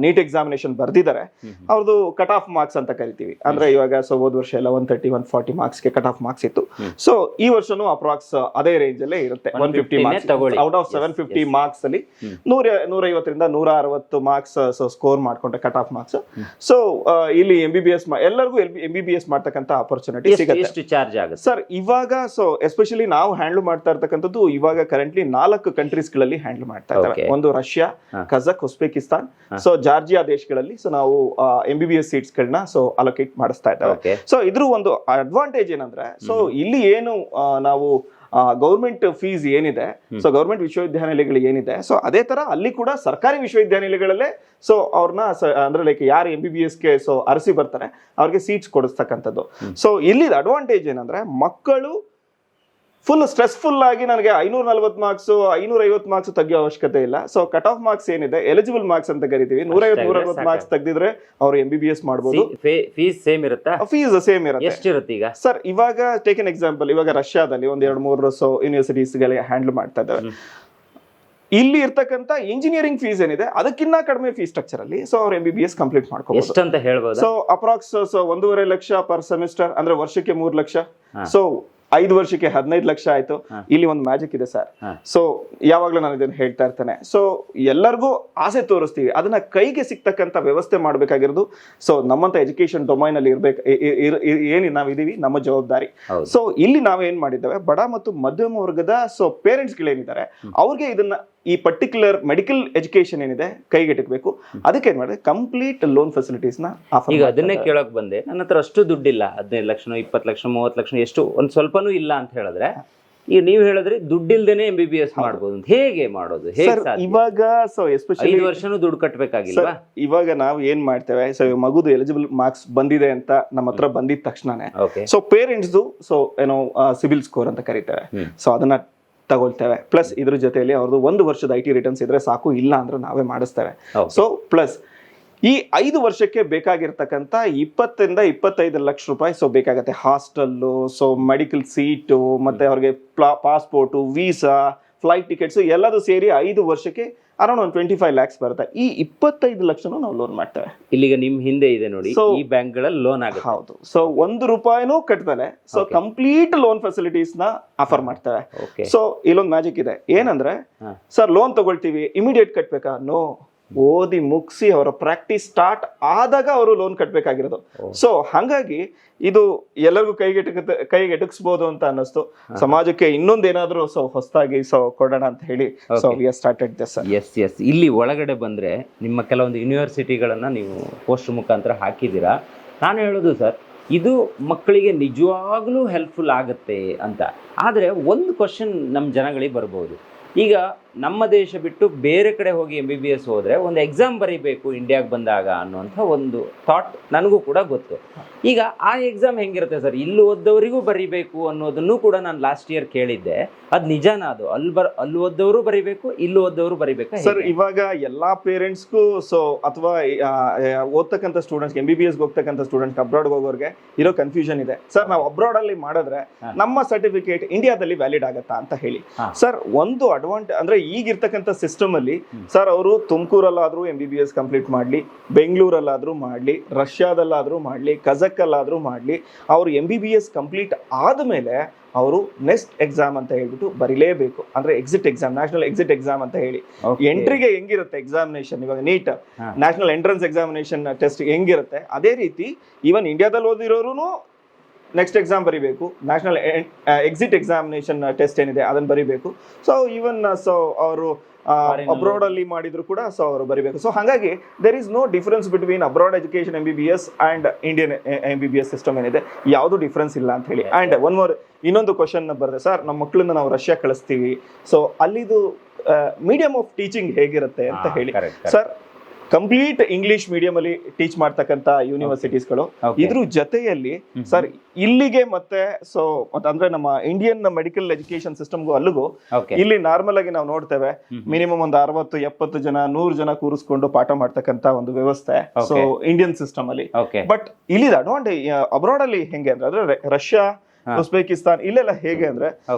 ನೀಟ್ ಎಕ್ಸಾಮಿನೇಷನ್ ಬರ್ದಿದ್ದಾರೆ, ಅವ್ರದ್ದು ಕಟ್ ಆಫ್ ಮಾರ್ಕ್ಸ್ ಅಂತ ಕರಿತೀವಿ. ಅಂದ್ರೆ ಇವಾಗ ಸೊ ಹೋದ ವರ್ಷ ಎಲ್ಲ 130-140 ಮಾರ್ಕ್ಸ್ಗೆ ಕಟ್ ಆಫ್ ಮಾರ್ಕ್ಸ್ ಇತ್ತು. ಸೊ ಈ ವರ್ಷನೂ ಅಪ್ರಾಕ್ಸ್ ಅದೇ ರೇಂಜ್ ಅಲ್ಲೇ ಇರುತ್ತೆ. 150 ಮಾರ್ಕ್ಸ್ ಔಟ್ ಆಫ್ 750 ಮಾರ್ಕ್ಸ್ ಅಲ್ಲಿ 150ರಿಂದ 160 ಮಾರ್ಕ್ಸ್ ಸೊ ಸ್ಕೋರ್ ಮಾಡ್ಕೊಂಡ್ರೆ ಕಟ್ ಆಫ್ ಮಾರ್ಕ್ಸ್. ಸೊ ಇಲ್ಲಿ MBBS ಎಲ್ಲರಿಗೂ MBBS ಮಾಡ್ತಕ್ಕಂಥ ಆಪರ್ಚುನಿಟಿ ಸಿಗುತ್ತೆ. ಎಷ್ಟು ಚಾರ್ಜ್ ಆಗುತ್ತೆ ಸರ್? ಇವಾಗ ಸೊ ಎಸ್ಪೆಷಲಿ ನಾವು ಹ್ಯಾಂಡಲ್ ಮಾಡ್ತಾ ಇರ್ತಕ್ಕಂಥದ್ದು ಇವಾಗ ಕರೆಂಟ್ಲಿ 4 ಕಂಟ್ರೀಸ್ ಗಳಲ್ಲಿ ಹ್ಯಾಂಡಲ್ ಮಾಡ್ತಾ ಇದ್ದಾರೆ. ಒಂದು ರಷ್ಯಾ, ಕಜಕ್, ಉಜ್ಬೇಕಿಸ್ತಾನ್, ಸೊ ಜಾರ್ಜಿಯಾ ದೇಶಗಳಲ್ಲಿ ಸೊ ನಾವು MBBS ಸೀಟ್ಸ್ ಗಳನ್ನ ಸೊ ಅಲೋಕೇಟ್ ಮಾಡಿಸ್ತಾ ಇದ್ದಾರೆ. ಸೊ ಇದ್ರ ಒಂದು ಅಡ್ವಾಂಟೇಜ್ ಏನಂದ್ರೆ, ಸೊ ಇಲ್ಲಿ ಏನು ನಾವು ಗೌರ್ಮೆಂಟ್ ಫೀಸ್ ಏನಿದೆ, ಸೊ ಗೌರ್ಮೆಂಟ್ ವಿಶ್ವವಿದ್ಯಾನಿಲಯಗಳು ಏನಿದೆ, ಸೊ ಅದೇ ತರ ಅಲ್ಲಿ ಕೂಡ ಸರ್ಕಾರಿ ವಿಶ್ವವಿದ್ಯಾನಿಲಯಗಳಲ್ಲೇ ಸೊ ಅವ್ರನ್ನ ಅಂದ್ರೆ ಲೈಕ್ ಯಾರು MBBSಗೆ ಸೊ ಅರಸಿ ಬರ್ತಾರೆ ಅವ್ರಿಗೆ ಸೀಟ್ಸ್ ಕೊಡಿಸ್ತಕ್ಕಂಥದ್ದು. ಸೊ ಇಲ್ಲಿ ಅಡ್ವಾಂಟೇಜ್ ಏನಂದ್ರೆ, ಮಕ್ಕಳು ಫುಲ್ ಸ್ಟ್ರೆಸ್ಫುಲ್ ಆಗಿ ನನಗೆ 540 ಮಾರ್ಕ್ಸ್ 550 ಮಾರ್ಕ್ಸ್ ತೆಗಿಯೋ ಅವಶ್ಯಕತೆ ಇಲ್ಲ. ಸೊ ಕಟ್ ಆಫ್ ಮಾರ್ಕ್ಸ್ ಏನಿದೆ, ಎಲಿಜಿಬಲ್ ಮಾರ್ಕ್ಸ್ ಅಂತ ಕರಿತೀವಿ, 150-160 ಮಾರ್ಕ್ಸ್ ತೆಗೆದಿದ್ರೆ ಅವ್ರು MBBS ಮಾಡಬಹುದು. ಫೀಸ್ ಸೇಮ್ ಇರುತ್ತಾ? ಫೀಸ್ ಸೇಮ್ ಇರುತ್ತೆ. ಎಷ್ಟಿರುತ್ತೆ ಈಗ? ಸರ್ ಇವಾಗ ಟೇಕ್ ಎನ್ ಎಕ್ಸಾಂಪಲ್, ಇವಾಗ ರಷ್ಯಾದಲ್ಲಿ 1-2-3 ಸೊ ಯೂನಿವರ್ಸಿಟೀಸ್ ಗಳಿಗೆ ಹ್ಯಾಂಡಲ್ ಮಾಡ್ತಾ ಇದ್ದಾರೆ. ಇಲ್ಲಿ ಇರ್ತಕ್ಕಂಥ ಇಂಜಿನಿಯರಿಂಗ್ ಫೀಸ್ ಏನಿದೆ ಅದಕ್ಕಿಂತ ಕಡಿಮೆ ಫೀಸ್ ಸ್ಟ್ರಕ್ಚರ್ ಅಲ್ಲಿ ಸೊ ಅವ್ರು MBBS ಕಂಪ್ಲೀಟ್ ಮಾಡ್ಕೋಬಹುದು. ಎಷ್ಟು ಅಂತ ಹೇಳ್ಬೋದು? So approx so 1.5 lakh per semester, ಅಂದ್ರೆ ವರ್ಷಕ್ಕೆ 3 ಲಕ್ಷ. ಸೊ 5 ವರ್ಷಕ್ಕೆ 15 ಲಕ್ಷ ಆಯ್ತು. ಇಲ್ಲಿ ಒಂದು ಮ್ಯಾಜಿಕ್ ಇದೆ ಸರ್. ಸೊ ಯಾವಾಗ್ಲೂ ನಾನು ಇದನ್ನ ಹೇಳ್ತಾ ಇರ್ತೇನೆ, ಸೊ ಎಲ್ಲರಿಗೂ ಆಸೆ ತೋರಿಸ್ತೀವಿ, ಅದನ್ನ ಕೈಗೆ ಸಿಗ್ತಕ್ಕಂಥ ವ್ಯವಸ್ಥೆ ಮಾಡ್ಬೇಕಾಗಿರೋದು ಸೊ ನಮ್ಮಂತ ಎಜುಕೇಶನ್ ಡೊಮೈನ್ ಅಲ್ಲಿ ಇರ್ಬೇಕು. ಏನ್ ನಾವಿದೀವಿ, ನಮ್ಮ ಜವಾಬ್ದಾರಿ. ಸೊ ಇಲ್ಲಿ ನಾವೇನ್ ಮಾಡಿದ್ದೇವೆ, ಬಡ ಮತ್ತು ಮಧ್ಯಮ ವರ್ಗದ ಸೊ ಪೇರೆಂಟ್ಸ್ ಗಳೇನಿದ್ದಾರೆ ಅವ್ರಿಗೆ ಇದನ್ನ ಈ ಪರ್ಟಿಕ್ಯುಲರ್ ಮೆಡಿಕಲ್ ಎಜುಕೇಶನ್ ಏನಿದೆ ಕೈಗೆಟಕಬೇಕು. ಅದಕ್ಕೆ ಏನ್ ಮಾಡಿದೆ, ಕಂಪ್ಲೀಟ್ ಲೋನ್ ಫೆಸಿಲಿಟೀಸ್ ನ ಆಫರ್. ಈಗ ಅದನ್ನೇ ಕೇಳಕ್ ಬಂದೆ, ನನ್ನ ಹತ್ರ ಅಷ್ಟು ದುಡ್ಡಿಲ್ಲ, 15 ಲಕ್ಷ 20 ಲಕ್ಷ 30 ಲಕ್ಷ ಎಷ್ಟು ಒಂದ್ ಸ್ವಲ್ಪನೂ ಇಲ್ಲ ಅಂತ ಹೇಳಿದ್ರೆ, ಈಗ ನೀವು ಹೇಳಿದ್ರೆ ದುಡ್ಡಿಲ್ದೇನೆ MBBS ಮಾಡ್ಬೋದು ಅಂತ. ಹೇಗೆ ಮಾಡೋದು? ಇವಾಗ ಸೊ ಎಸ್ಪೆಷಲಿ 5 ವರ್ಷನೂ ದುಡ್ಡು ಕಟ್ಟಬೇಕಾಗಿಲ್ವಾ? ಇವಾಗ ನಾವು ಏನ್ ಮಾಡ್ತೇವೆ, ಸೊ ಮಗುದು ಎಲಿಜಿಬಲ್ ಮಾರ್ಕ್ಸ್ ಬಂದಿದೆ ಅಂತ ನಮ್ಮ ಹತ್ರ ಬಂದಿದ ತಕ್ಷಣನೇ ಸೊ ಪೇರೆಂಟ್ಸ್ ಸೊ ಏನೋ ಸಿಬಿಲ್ ಸ್ಕೋರ್ ಅಂತ ಕರೀತೇವೆ. ಸೊ ಅದನ್ನ ತಗೊಳ್ತೇವೆ. ಪ್ಲಸ್ ಇದ್ರ ಜೊತೆಯಲ್ಲಿ ಅವ್ರದ್ದು 1 ವರ್ಷದ IT ರಿಟರ್ನ್ಸ್ ಇದ್ರೆ ಸಾಕು, ಇಲ್ಲ ಅಂದ್ರೆ ನಾವೇ ಮಾಡಿಸ್ತೇವೆ. ಸೊ ಪ್ಲಸ್ ಈ 5 ವರ್ಷಕ್ಕೆ ಬೇಕಾಗಿರ್ತಕ್ಕಂಥ 20-25 ಲಕ್ಷ ರೂಪಾಯಿ ಸೊ ಬೇಕಾಗತ್ತೆ. ಹಾಸ್ಟೆಲ್ಲು, ಸೊ ಮೆಡಿಕಲ್ ಸೀಟು, ಮತ್ತೆ ಅವ್ರಿಗೆ ಪಾಸ್ಪೋರ್ಟು, ವೀಸಾ, ಫ್ಲೈಟ್ ಟಿಕೆಟ್ಸ್ ಎಲ್ಲದೂ ಸೇರಿ 5 ವರ್ಷಕ್ಕೆ ಅರೌಂಡ್ ಒಂದು 25 ಲ್ಯಾಕ್ಸ್ ಬರುತ್ತೆ. ಈ 25 ಲಕ್ಷನೂ ನಾವು ಲೋನ್ ಮಾಡ್ತೇವೆ. ಇಲ್ಲಿಗ ನಿಮ್ ಹಿಂದೆ ಇದೆ ನೋಡಿ, ಈ ಬ್ಯಾಂಕ್ ಗಳಲ್ಲಿ ಲೋನ್ ಆಗುತ್ತೆ. ಹೌದು. ಸೊ 1 ರೂಪಾಯಿನೂ ಕಟ್ತಾರೆ. ಸೊ ಕಂಪ್ಲೀಟ್ ಲೋನ್ ಫೆಸಿಲಿಟೀಸ್ ನ ಆಫರ್ ಮಾಡ್ತೇವೆ. ಸೊ ಇಲ್ಲೊಂದು ಮ್ಯಾಜಿಕ್ ಇದೆ, ಏನಂದ್ರೆ ಸರ್ ಲೋನ್ ತಗೊಳ್ತೀವಿ, ಇಮಿಡಿಯೇಟ್ ಕಟ್ಬೇಕಾ? ನೋ, ಓದಿ ಮುಗಿಸಿ ಅವರ ಪ್ರಾಕ್ಟೀಸ್ ಸ್ಟಾರ್ಟ್ ಆದಾಗ ಅವರು ಲೋನ್ ಕಟ್ಟಬೇಕಾಗಿರೋದು. ಸೊ ಹಾಗಾಗಿ ಇದು ಎಲ್ಲರಿಗೂ ಕೈಗೆಟಕಿಸಬಹುದು ಅಂತ ಅನ್ನಿಸ್ತು. ಸಮಾಜಕ್ಕೆ ಇನ್ನೊಂದೇನಾದ್ರೂ ಸೊ ಹೊಸದಾಗಿ ಸೊ ಕೊಡೋಣ ಅಂತ ಹೇಳಿ so we started this. Yes ಇಲ್ಲಿ ಒಳಗಡೆ ಬಂದ್ರೆ ನಿಮ್ಮ ಕೆಲವೊಂದು ಯೂನಿವರ್ಸಿಟಿಗಳನ್ನ ನೀವು ಪೋಸ್ಟ್ ಮುಖಾಂತರ ಹಾಕಿದ್ದೀರಾ. ನಾನು ಹೇಳೋದು ಸರ್, ಇದು ಮಕ್ಕಳಿಗೆ ನಿಜವಾಗ್ಲೂ ಹೆಲ್ಪ್ಫುಲ್ ಆಗುತ್ತೆ ಅಂತ. ಆದರೆ ಒಂದು ಕ್ವಶನ್ ನಮ್ಮ ಜನಗಳಿಗೆ ಬರ್ಬೋದು, ಈಗ ನಮ್ಮ ದೇಶ ಬಿಟ್ಟು ಬೇರೆ ಕಡೆ ಹೋಗಿ MBBS ಹೋದರೆ ಒಂದು ಎಕ್ಸಾಮ್ ಬರೀಬೇಕು ಇಂಡಿಯಾಗೆ ಬಂದಾಗ ಅನ್ನುವಂಥ ಒಂದು ಥಾಟ್ ನನಗೂ ಕೂಡ ಗೊತ್ತು. ಈಗ ಆ ಎಕ್ಸಾಮ್ ಹೆಂಗಿರುತ್ತೆ ಸರ್, ಇಲ್ಲಿ ಓದ್ದವರಿಗೂ ಬರೀಬೇಕು ಅನ್ನೋದನ್ನು ಕೂಡ ನಾನು ಲಾಸ್ಟ್ ಇಯರ್ ಕೇಳಿದ್ದೆ, ಅದು ನಿಜಾನ? ಅದು ಅಲ್ಲಿ ಓದ್ದವರು ಬರೀಬೇಕು, ಇಲ್ಲಿ ಓದ್ದವರು ಬರೀಬೇಕಾ ಸರ್? ಇವಾಗ ಎಲ್ಲಾ ಪೇರೆಂಟ್ಸ್ಗೂ ಅಥವಾ ಓದ್ತಕ್ಕಂಥ ಸ್ಟೂಡೆಂಟ್ಸ್, MBBS ಹೋಗ್ತಕ್ಕಂಥ ಸ್ಟೂಡೆಂಟ್ಸ್, ಅಬ್ರಾಡ್ ಹೋಗೋರಿಗೆ ಇರೋ ಕನ್ಫ್ಯೂಷನ್ ಇದೆ ಸರ್. ನಾವು ಅಬ್ರಾಡ್ ಅಲ್ಲಿ ಮಾಡಿದ್ರೆ ನಮ್ಮ ಸರ್ಟಿಫಿಕೇಟ್ ಇಂಡಿಯಾದಲ್ಲಿ ವ್ಯಾಲಿಡ್ ಆಗತ್ತಾ ಅಂತ ಹೇಳಿ. ಸರ್, ಒಂದು ಅಂದ್ರೆ ಈಗಿರ್ತಕ್ಕಂಥ ಸಿಸ್ಟಮ್ ಅಲ್ಲಿ ಸರ್, ಅವರು ತುಮಕೂರಲ್ಲಾದ್ರೂ MBBS ಕಂಪ್ಲೀಟ್ ಮಾಡ್ಲಿ, ಬೆಂಗಳೂರಲ್ಲಾದ್ರೂ ಮಾಡ್ಲಿ, ರಷ್ಯಾದಲ್ಲಾದ್ರೂ ಮಾಡ್ಲಿ, ಕಜಕ್ಕಲ್ಲಾದ್ರೂ ಮಾಡ್ಲಿ, ಅವ್ರು MBBS ಕಂಪ್ಲೀಟ್ ಆದ್ಮೇಲೆ ಅವರು ನೆಕ್ಸ್ಟ್ ಎಕ್ಸಾಮ್ ಅಂತ ಹೇಳ್ಬಿಟ್ಟು ಬರೀಲೇಬೇಕು. ಅಂದ್ರೆ exit exam, national exit exam ಅಂತ ಹೇಳಿ. ಎಂಟ್ರಿಗೆ ಹೆಂಗಿರುತ್ತೆ ಎಕ್ಸಾಮಿನೇಷನ್, ಇವಾಗ NEET national entrance examination test ಹೆಂಗಿರುತ್ತೆ, ಅದೇ ರೀತಿ ಈವನ್ ಇಂಡಿಯಾದಲ್ಲಿ ಓದಿರೋರು ನೆಕ್ಸ್ಟ್ ಎಕ್ಸಾಮ್ ಬರೀಬೇಕು. ನ್ಯಾಷನಲ್ ಎಕ್ಸಿಟ್ ಎಕ್ಸಾಮಿನೇಷನ್ ಟೆಸ್ಟ್ ಏನಿದೆ ಅದನ್ನ ಬರೀಬೇಕು. ಸೊ ಈವನ್ ಅವರು ಅಬ್ರಾಡ್ ಅಲ್ಲಿ ಮಾಡಿದ್ರು ಕೂಡ ಅವರು ಬರೀಬೇಕು. ಸೊ ಹಾಗಾಗಿ there is no difference between abroad education MBBS and Indian MBBS system ಏನಿದೆ, ಯಾವುದು ಡಿಫರೆನ್ಸ್ ಇಲ್ಲ ಅಂತ ಹೇಳಿ. ಅಂಡ್ ಒನ್ ಮೋರ್, ಇನ್ನೊಂದು ಕ್ವಶನ್ ಬರುತ್ತೆ ಸರ್, ನಮ್ಮ ಮಕ್ಕಳನ್ನ ನಾವು ರಷ್ಯಾ ಕಳಿಸ್ತೀವಿ, ಸೊ ಅಲ್ಲಿದು ಮೀಡಿಯಂ ಆಫ್ ಟೀಚಿಂಗ್ ಹೇಗಿರುತ್ತೆ ಅಂತ ಹೇಳಿ. ಸರ್, ಕಂಪ್ಲೀಟ್ ಇಂಗ್ಲಿಷ್ ಮೀಡಿಯಂ ಅಲ್ಲಿ ಟೀಚ್ ಮಾಡ್ತಕ್ಕಂಥ ಯೂನಿವರ್ಸಿಟೀಸ್ಗಳು, ಇದ್ರ ಜೊತೆಯಲ್ಲಿ ಸರ್ ಇಲ್ಲಿಗೆ ಮತ್ತೆ ಅಂದ್ರೆ ನಮ್ಮ ಇಂಡಿಯನ್ ಮೆಡಿಕಲ್ ಎಜುಕೇಶನ್ ಸಿಸ್ಟಮ್ಗೂ ಅಲ್ಲಿಗೂ ಇಲ್ಲಿ ನಾರ್ಮಲ್ ಆಗಿ ನಾವು ನೋಡ್ತೇವೆ ಮಿನಿಮಮ್ ಒಂದು 60-70 ಜನ 100 ಜನ ಕೂರಿಸ್ಕೊಂಡು ಪಾಠ ಮಾಡ್ತಕ್ಕಂಥ ಒಂದು ವ್ಯವಸ್ಥೆ ಸೊ ಇಂಡಿಯನ್ ಸಿಸ್ಟಮ್ ಅಲ್ಲಿ. ಬಟ್ ಇಲ್ಲಿ ಅಡ್ವಾಂಟೇಜ್ ಅಬ್ರಾಡ್ ಅಲ್ಲಿ ಹೆಂಗೆ ಅಂದ್ರೆ ರಷ್ಯಾ, ಉಜ್ಬೇಕಿಸ್ತಾನ್ ಇಲ್ಲೆಲ್ಲ ಹೇಗೆ ಅಂದ್ರೆ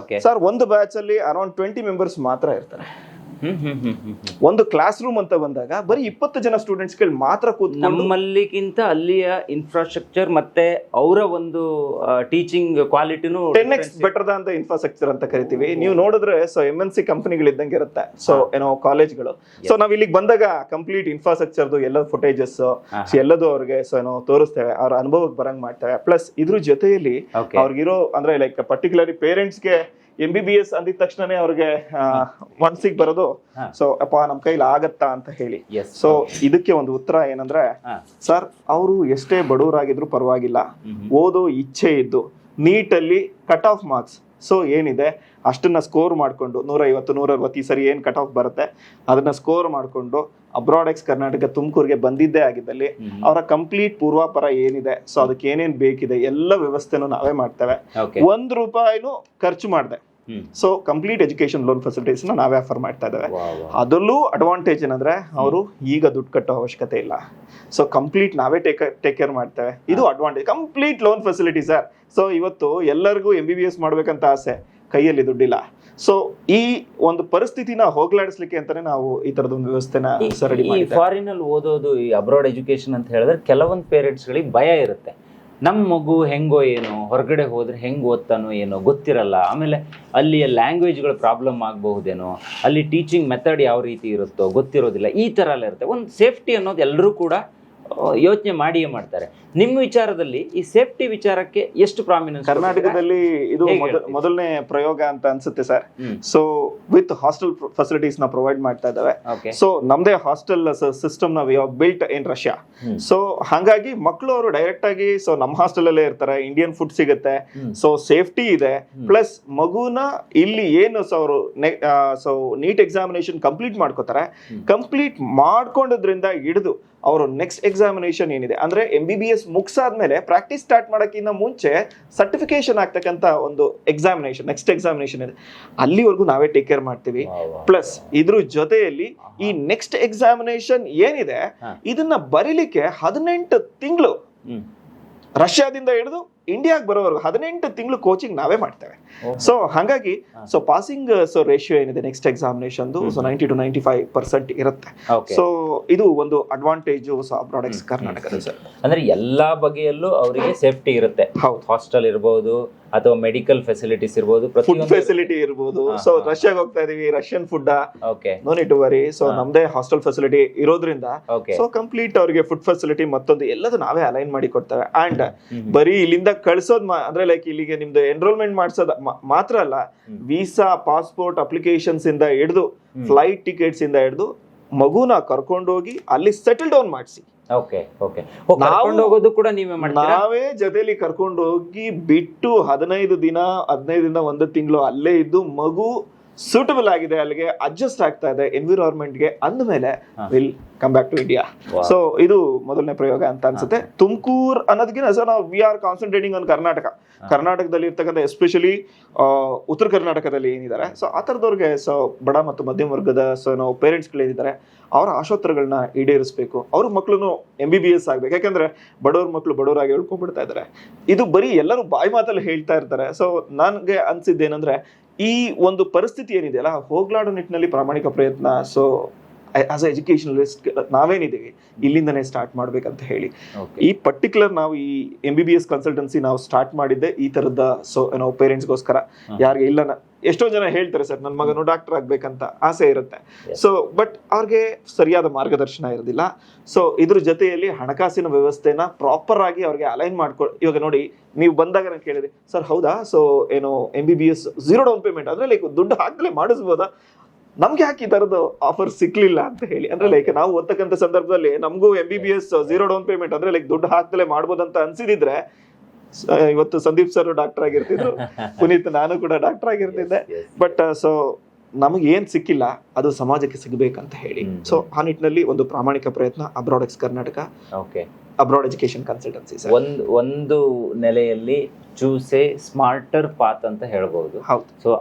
ಸರ್, ಒಂದು ಬ್ಯಾಚ್ ಅಲ್ಲಿ ಅರೌಂಡ್ 20 ಮೆಂಬರ್ಸ್ ಮಾತ್ರ ಇರ್ತಾರೆ. ಒಂದು ಕ್ಲಾಸ್ ರೂಮ್ ಅಂತ ಬಂದಾಗ ಬರೀ 20 ಜನ ಸ್ಟೂಡೆಂಟ್ಸ್ ಗಳು ಮಾತ್ರ ಕೂತ್ಕೊಂಡು, ನಮ್ಮಲ್ಲಿಗಿಂತ ಅಲ್ಲಿಯ ಇನ್ಫ್ರಾಸ್ಟ್ರಕ್ಚರ್ ಮತ್ತೆ ಅವರ ಒಂದು ಟೀಚಿಂಗ್ ಕ್ವಾಲಿಟಿನೂ 10x better than the infrastructure ಅಂತ ಕರಿತೀವಿ. ನೀವು ನೋಡಿದ್ರೆ MNC ಕಂಪನಿಗಳು ಇದ್ದಂಗೆ ಇರುತ್ತೆ. ಸೊ ಕಾಲೇಜ್ಗಳು. ಸೊ ನಾವ್ ಇಲ್ಲಿಗೆ ಬಂದಾಗ ಕಂಪ್ಲೀಟ್ ಇನ್ಫ್ರಾಸ್ಟ್ರಕ್ಚರ್ದು ಎಲ್ಲ ಫುಟೇಜಸ್ ಎಲ್ಲದೂ ಅವ್ರಿಗೆ ತೋರಿಸ್ತೇವೆ, ಅವ್ರ ಅನುಭವಕ್ಕೆ ಬರಂಗ್ ಮಾಡ್ತೇವೆ. ಪ್ಲಸ್ ಇದ್ರ ಜೊತೆಯಲ್ಲಿ ಅವ್ರಿಗಿರೋ ಅಂದ್ರೆ ಲೈಕ್ ಪರ್ಟಿಕ್ಯುಲರ್ಲಿ ಪೇರೆಂಟ್ಸ್ಗೆ MBBS ಅಂದಿದ ತಕ್ಷಣನೇ ಅವ್ರಿಗೆ ಮನ್ಸಿಗೆ ಬರೋದು ಸೊ ಅಪ್ಪ ನಮ್ ಕೈಲಿ ಆಗತ್ತಾ ಅಂತ ಹೇಳಿ. ಸೊ ಇದಕ್ಕೆ ಒಂದು ಉತ್ತರ ಏನಂದ್ರೆ ಸರ್, ಅವರು ಎಷ್ಟೇ ಬಡವರಾಗಿದ್ರು ಪರವಾಗಿಲ್ಲ, ಓದೋ ಇಚ್ಛೆ ಇದ್ದು ನೀಟಲ್ಲಿ ಕಟ್ ಆಫ್ ಮಾರ್ಕ್ಸ್ ಸೊ ಏನಿದೆ ಅಷ್ಟನ್ನ ಸ್ಕೋರ್ ಮಾಡ್ಕೊಂಡು 150-160 ಈ ಸರಿ ಏನ್ ಕಟ್ ಆಫ್ ಬರುತ್ತೆ ಅದನ್ನ ಸ್ಕೋರ್ ಮಾಡ್ಕೊಂಡು ಅಬ್ರಾಡ್ ಎಕ್ಸ್ ಕರ್ನಾಟಕ ತುಮಕೂರಿಗೆ ಬಂದಿದ್ದೇ ಆಗಿದ್ದಲ್ಲಿ ಅವರ ಕಂಪ್ಲೀಟ್ ಪೂರ್ವಾಪರ ಏನಿದೆ ಸೊ ಅದಕ್ಕೆ ಏನೇನ್ ಬೇಕಿದೆ ಎಲ್ಲ ವ್ಯವಸ್ಥೆನೂ ನಾವೇ ಮಾಡ್ತೇವೆ. ₹1 ಖರ್ಚು ಮಾಡಿದೆ. So complete education loan facilities ನಾವೇ ಆಫರ್ ಮಾಡ್ತಾ ಇದ್ದೇವೆ. ಅದರಲ್ಲೂ ಅಡ್ವಾಂಟೇಜ್ ಏನಂದ್ರೆ ಅವರು ಈಗ ದುಡ್ಡು ಕಟ್ಟೋ ಅವಶ್ಯಕತೆ ಇಲ್ಲ. ಸೊ ಕಂಪ್ಲೀಟ್ ನಾವೇ ಟೇಕ್ ಕೇರ್ ಮಾಡ್ತೇವೆ. ಇದು advantage, complete loan facility sir. So ಇವತ್ತು ಎಲ್ಲರಿಗೂ MBBS ಮಾಡ್ಬೇಕಂತ ಆಸೆ, ಕೈಯಲ್ಲಿ ದುಡ್ಡಿಲ್ಲ. ಸೊ ಈ ಒಂದು ಪರಿಸ್ಥಿತಿನ ಹೋಗ್ಲಾಡಿಸ್ಲಿಕ್ಕೆ ಅಂತಾನೆ ನಾವು ಈ ತರದ ಒಂದು ವ್ಯವಸ್ಥೆನ ರೆಡಿ ಮಾಡಿದ್ದೇವೆ. ಫಾರಿನ್ ಅಲ್ಲಿ ಓದೋದು ಈ ಅಬ್ರಾಡ್ ಎಜುಕೇಶನ್ ಅಂತ ಹೇಳಿದ್ರೆ ಕೆಲವೊಂದು ಪೇರೆಂಟ್ಸ್ ಗಳಿಗೆ ಭಯ ಇರುತ್ತೆ, ನಮ್ಮ ಮಗು ಹೆಂಗೋ ಏನೋ ಹೊರಗಡೆ ಹೋದ್ರೆ ಹೆಂಗೆ ಓದ್ತಾನೋ ಏನೋ ಗೊತ್ತಿರಲ್ಲ, ಆಮೇಲೆ ಅಲ್ಲಿಯ ಲ್ಯಾಂಗ್ವೇಜ್ಗಳ ಪ್ರಾಬ್ಲಮ್ ಆಗಬಹುದೇನೋ, ಅಲ್ಲಿ ಟೀಚಿಂಗ್ ಮೆಥಡ್ ಯಾವ ರೀತಿ ಇರುತ್ತೋ ಗೊತ್ತಿರೋದಿಲ್ಲ, ಈ ಥರ ಎಲ್ಲ ಇರುತ್ತೆ. ಒಂದು ಸೇಫ್ಟಿ ಅನ್ನೋದು ಎಲ್ಲರೂ ಕೂಡ ಯೋಚನೆ ಮಾಡಿಯೇ ಮಾಡ್ತಾರೆ. ನಿಮ್ಮ ವಿಚಾರದಲ್ಲಿ ಈ ಸೇಫ್ಟಿ ವಿಚಾರಕ್ಕೆ ಎಷ್ಟು ಪ್ರಾಮಿನೆನ್ಸ್? ಕರ್ನಾಟಕದಲ್ಲಿ ಇದು ಮೊದಲನೇ ಪ್ರಯೋಗ ಅಂತ ಅನ್ಸುತ್ತೆ sir. So with hostel facilities ನ ಪ್ರೊವೈಡ್ ಮಾಡ್ತಾ ಇದ್ದಾವೆ. ಸೊ ನಮ್ದೇ ಹಾಸ್ಟೆಲ್ ಸಿಸ್ಟಮ್ ನ ಬಿಲ್ಟ್ ಇನ್ ರಷ್ಯಾ. ಸೊ ಹಾಗಾಗಿ ಮಕ್ಕಳು ಅವರು ಡೈರೆಕ್ಟ್ ಆಗಿ ಸೊ ನಮ್ಮ ಹಾಸ್ಟೆಲ್ ಅಲ್ಲೇ ಇರ್ತಾರೆ, ಇಂಡಿಯನ್ ಫುಡ್ ಸಿಗುತ್ತೆ, ಸೊ ಸೇಫ್ಟಿ ಇದೆ. ಪ್ಲಸ್ ಮಗುನ ಇಲ್ಲಿ ಏನು ಅವರು ಸೊ ನೀಟ್ ಎಕ್ಸಾಮಿನೇಷನ್ ಕಂಪ್ಲೀಟ್ ಮಾಡ್ಕೋತಾರೆ. ಕಂಪ್ಲೀಟ್ ಮಾಡ್ಕೊಂಡದ್ರಿಂದ ಹಿಡಿದು ಅವರು ನೆಕ್ಸ್ಟ್ ಎಕ್ಸಾಮಿನೇಷನ್ ಏನಿದೆ ಅಂದ್ರೆ MBBS ಮುಗಿಸಾದ್ಮೇಲೆ ಪ್ರಾಕ್ಟೀಸ್ ಸ್ಟಾರ್ಟ್ ಮಾಡೋಕ್ಕಿಂತ ಮುಂಚೆ ಸರ್ಟಿಫಿಕೇಶನ್ ಆಗ್ತಕ್ಕಂಥ ಒಂದು ಎಕ್ಸಾಮಿನೇಷನ್, ನೆಕ್ಸ್ಟ್ ಎಕ್ಸಾಮಿನೇಷನ್ ಇದೆ, ಅಲ್ಲಿವರೆಗೂ ನಾವೇ ಟೇಕ್ ಕೇರ್ ಮಾಡ್ತೀವಿ. ಪ್ಲಸ್ ಇದ್ರ ಜೊತೆಯಲ್ಲಿ ಈ ನೆಕ್ಸ್ಟ್ ಎಕ್ಸಾಮಿನೇಷನ್ ಏನಿದೆ ಇದನ್ನ ಬರೀಲಿಕ್ಕೆ 18 ತಿಂಗಳು ರಷ್ಯಾದಿಂದ ಹಿಡಿದು ಇಂಡಿಯಾಗೆ ಬರೋವರೆಗೂ 18 ತಿಂಗಳು ಕೋಚಿಂಗ್ ನಾವೇ ಮಾಡ್ತೇವೆ. ಸೊ ಹಾಗಾಗಿ ಸೊ ಪಾಸಿಂಗ್ ಸೊ ರೇಷಿಯೋ ಏನಿದೆ ನೆಕ್ಸ್ಟ್ ಎಕ್ಸಾಮಿನೇಷನ್ 90 to 95% ಇರುತ್ತೆ. ಸೊ ಇದು ಒಂದು ಅಡ್ವಾಂಟೇಜ್ ಅಬ್ರಾಡ್ ಎಕ್ಸ್ ಕರ್ನಾಟಕದ ಸರ್. ಅಂದ್ರೆ ಎಲ್ಲಾ ಬಗೆಯಲ್ಲೂ ಅವರಿಗೆ ಸೇಫ್ಟಿ ಇರುತ್ತೆ. ಹಾಸ್ಟೆಲ್ ಇರಬಹುದು ಅಥವಾ ಮೆಡಿಕಲ್ ಫೆಸಿಲಿಟೀಸ್ ಇರಬಹುದು, ಫುಡ್ ಫೆಸಿಲಿಟಿ ಇರಬಹುದು. ಸೊ ರಷ್ಯಾಗೆ ಹೋಗ್ತಾ ಇದೀವಿ, Russian food no need to worry. So ನಮ್ದೇ ಹಾಸ್ಟೆಲ್ ಫೆಸಿಲಿಟಿ ಇರೋದ್ರಿಂದ ಸೊ ಕಂಪ್ಲೀಟ್ ಅವ್ರಿಗೆ ಫುಡ್ ಫೆಸಿಲಿಟಿ ಮತ್ತೊಂದು ಎಲ್ಲದೂ ನಾವೇ ಅಲೈನ್ ಮಾಡಿ ಕೊಡ್ತೇವೆ. ಅಂಡ್ ಬರೀ ಇಲ್ಲಿಂದ ಕಳ್ಸೋದ್ ಅಂದ್ರೆ ಲೈಕ್ ಇಲ್ಲಿಗೆ ನಿಮ್ದು ಎನ್ರೋಲ್ಮೆಂಟ್ ಮಾಡ್ಸೋದ್ ಮಾತ್ರ ಅಲ್ಲ, ವೀಸಾ, ಪಾಸ್ಪೋರ್ಟ್ ಅಪ್ಲಿಕೇಶನ್ಸ್ ಇಂದ ಹಿಡಿದು ಫ್ಲೈಟ್ ಟಿಕೆಟ್ಸ್ ಇಂದ ಹಿಡಿದು ಮಗುನ ಕರ್ಕೊಂಡೋಗಿ ಅಲ್ಲಿ ಸೆಟಲ್ ಡೌನ್ ಮಾಡಿಸಿ, ಓಕೆ ಓಕೆ, ಕರ್ಕೊಂಡು ಹೋಗೋದು ಕೂಡ ನೀವೇ ಮಾಡ್ತೀರಾ? ನಾವೇ ಜೊತೆಲಿ ಕರ್ಕೊಂಡು ಹೋಗಿ ಬಿಟ್ಟು 15 ದಿನ 1 ತಿಂಗಳು ಅಲ್ಲೇ ಇದ್ದು ಮಗು ಸೂಟಬಲ್ ಆಗಿದೆ, ಅಲ್ಲಿಗೆ ಅಡ್ಜಸ್ಟ್ ಆಗ್ತಾ ಇದೆ ಎನ್ವಿರಾನ್ಮೆಂಟ್ಗೆ ಅಂದ್ಮೇಲೆ will come back to India. So ಇದು ಮೊದಲನೇ ಪ್ರಯೋಗ ಅಂತ ಅನ್ಸುತ್ತೆ. ತುಮಕೂರು ಅನ್ನೋದಕ್ಕಿಂತ ಸೊ ನಾವು ವಿ ಆರ್ ಕಾನ್ಸಂಟ್ರೇಟಿಂಗ್ ಆನ್ ಕರ್ನಾಟಕದಲ್ಲಿ ಇರ್ತಕ್ಕಂಥ ಎಸ್ಪೆಷಲಿ ಉತ್ತರ ಕರ್ನಾಟಕದಲ್ಲಿ ಏನಿದ್ದಾರೆ ಸೊ ಆ ಥರದವ್ರಿಗೆ ಸೊ ಬಡ ಮತ್ತು ಮಧ್ಯಮ ವರ್ಗದ ಸೊ ನಾವು ಪೇರೆಂಟ್ಸ್ಗಳೇನಿದ್ದಾರೆ ಅವರ ಆಶೋತ್ತರಗಳನ್ನ ಈಡೇರಿಸಬೇಕು. ಅವ್ರ ಮಕ್ಳು MBBS ಆಗ್ಬೇಕು. ಯಾಕಂದ್ರೆ ಬಡವ್ರ ಮಕ್ಳು ಬಡವರಾಗಿ ಹೇಳ್ಕೊಂಡ್ಬಿಡ್ತಾ ಇದ್ದಾರೆ. ಇದು ಬರೀ ಎಲ್ಲರೂ ಬಾಯಿ ಮಾತಲ್ಲಿ ಹೇಳ್ತಾ ಇರ್ತಾರೆ. ಸೊ ನನಗೆ ಅನ್ಸಿದ್ದೇನಂದ್ರೆ ಈ ಒಂದು ಪರಿಸ್ಥಿತಿ ಏನಿದೆಯಲ್ಲ ಹೋಗ್ಲಾಡೋ ನಿಟ್ಟಿನಲ್ಲಿ ಪ್ರಾಮಾಣಿಕ ಪ್ರಯತ್ನ. ಸೊ ಆಸ್ ಎ ಎಜುಕೇಶನಲಿಸ್ಟ್ ನಾವೇನಿದ್ದೀವಿ ಇಲ್ಲಿಂದನೇ ಸ್ಟಾರ್ಟ್ ಮಾಡ್ಬೇಕಂತ ಹೇಳಿ ಈ ಪರ್ಟಿಕ್ಯುಲರ್ ನಾವು ಈ MBBS ಕನ್ಸಲ್ಟೆನ್ಸಿ ನಾವು ಸ್ಟಾರ್ಟ್ ಮಾಡಿದ್ದೆ ಈ ತರದ. ಸೊ ನಾವು ಪೇರೆಂಟ್ಸ್ಗೋಸ್ಕರ ಯಾರಿಗೆ ಇಲ್ಲ ಎಷ್ಟೋ ಜನ ಹೇಳ್ತಾರೆ ಸರ್ ನನ್ನ ಮಗನು ಡಾಕ್ಟರ್ ಆಗ್ಬೇಕಂತ ಆಸೆ ಇರುತ್ತೆ. ಸೊ ಬಟ್ ಅವ್ರಿಗೆ ಸರಿಯಾದ ಮಾರ್ಗದರ್ಶನ ಇರೋದಿಲ್ಲ. ಸೊ ಇದ್ರ ಜೊತೆಯಲ್ಲಿ ಹಣಕಾಸಿನ ವ್ಯವಸ್ಥೆನ ಪ್ರಾಪರ್ ಆಗಿ ಅವ್ರಿಗೆ ಅಲೈನ್ ಇವಾಗ ನೋಡಿ ನೀವು ಬಂದಾಗ ನಾನು ಕೇಳಿದೆ ಸರ್ ಹೌದಾ ಸೊ ಏನು MBBS 0 ಡೌನ್ ಪೇಮೆಂಟ್ ಅಂದ್ರೆ ಲೈಕ್ ದುಡ್ಡು ಹಾಕ್ಲೇ ಮಾಡಿಸ್ಬೋದಾ, ನಮ್ಗೆ ಯಾಕೆ ಈ ತರದ ಆಫರ್ ಸಿಕ್ಲಿಲ್ಲ ಅಂತ ಹೇಳಿ. ಅಂದ್ರೆ ಲೈಕ್ ನಾವು ಓದ್ತಕ್ಕಂಥ ಸಂದರ್ಭದಲ್ಲಿ ನಮಗೂ MBBS 0 ಡೌನ್ ಪೇಮೆಂಟ್ ಅಂದ್ರೆ ಲೈಕ್ ದುಡ್ಡು ಹಾಕ್ದಲೇ ಮಾಡ್ಬೋದಂತ ಅನ್ಸಿದಿದ್ರೆ ಇವತ್ತು ಸಂದೀಪ್ ಸರ್ ಡಾಕ್ಟರ್ ಆಗಿರ್ತಿದ್ರು, ಪುನೀತ್ ನಾನು ಕೂಡ ಡಾಕ್ಟರ್ ಆಗಿರ್ತಿದ್ದೆ. ಬಟ್ ಸೊ ನಮಗೆ ಏನ್ ಸಿಕ್ಕಿಲ್ಲ ಅದು ಸಮಾಜಕ್ಕೆ ಸಿಗಬೇಕಂತ ಹೇಳಿ ಸೊ ಆ ನಿಟ್ಟಿನಲ್ಲಿ ಒಂದು ಪ್ರಾಮಾಣಿಕ ಪ್ರಯತ್ನ abroad X Karnataka, abroad education consultancy. ಒಂದು ನೆಲೆಯಲ್ಲಿ ಚೂಸ್ ಎ ಸ್ಮಾರ್ಟರ್ ಪಾತ್ ಅಂತ ಹೇಳ್ಬಹುದು. ಸೊ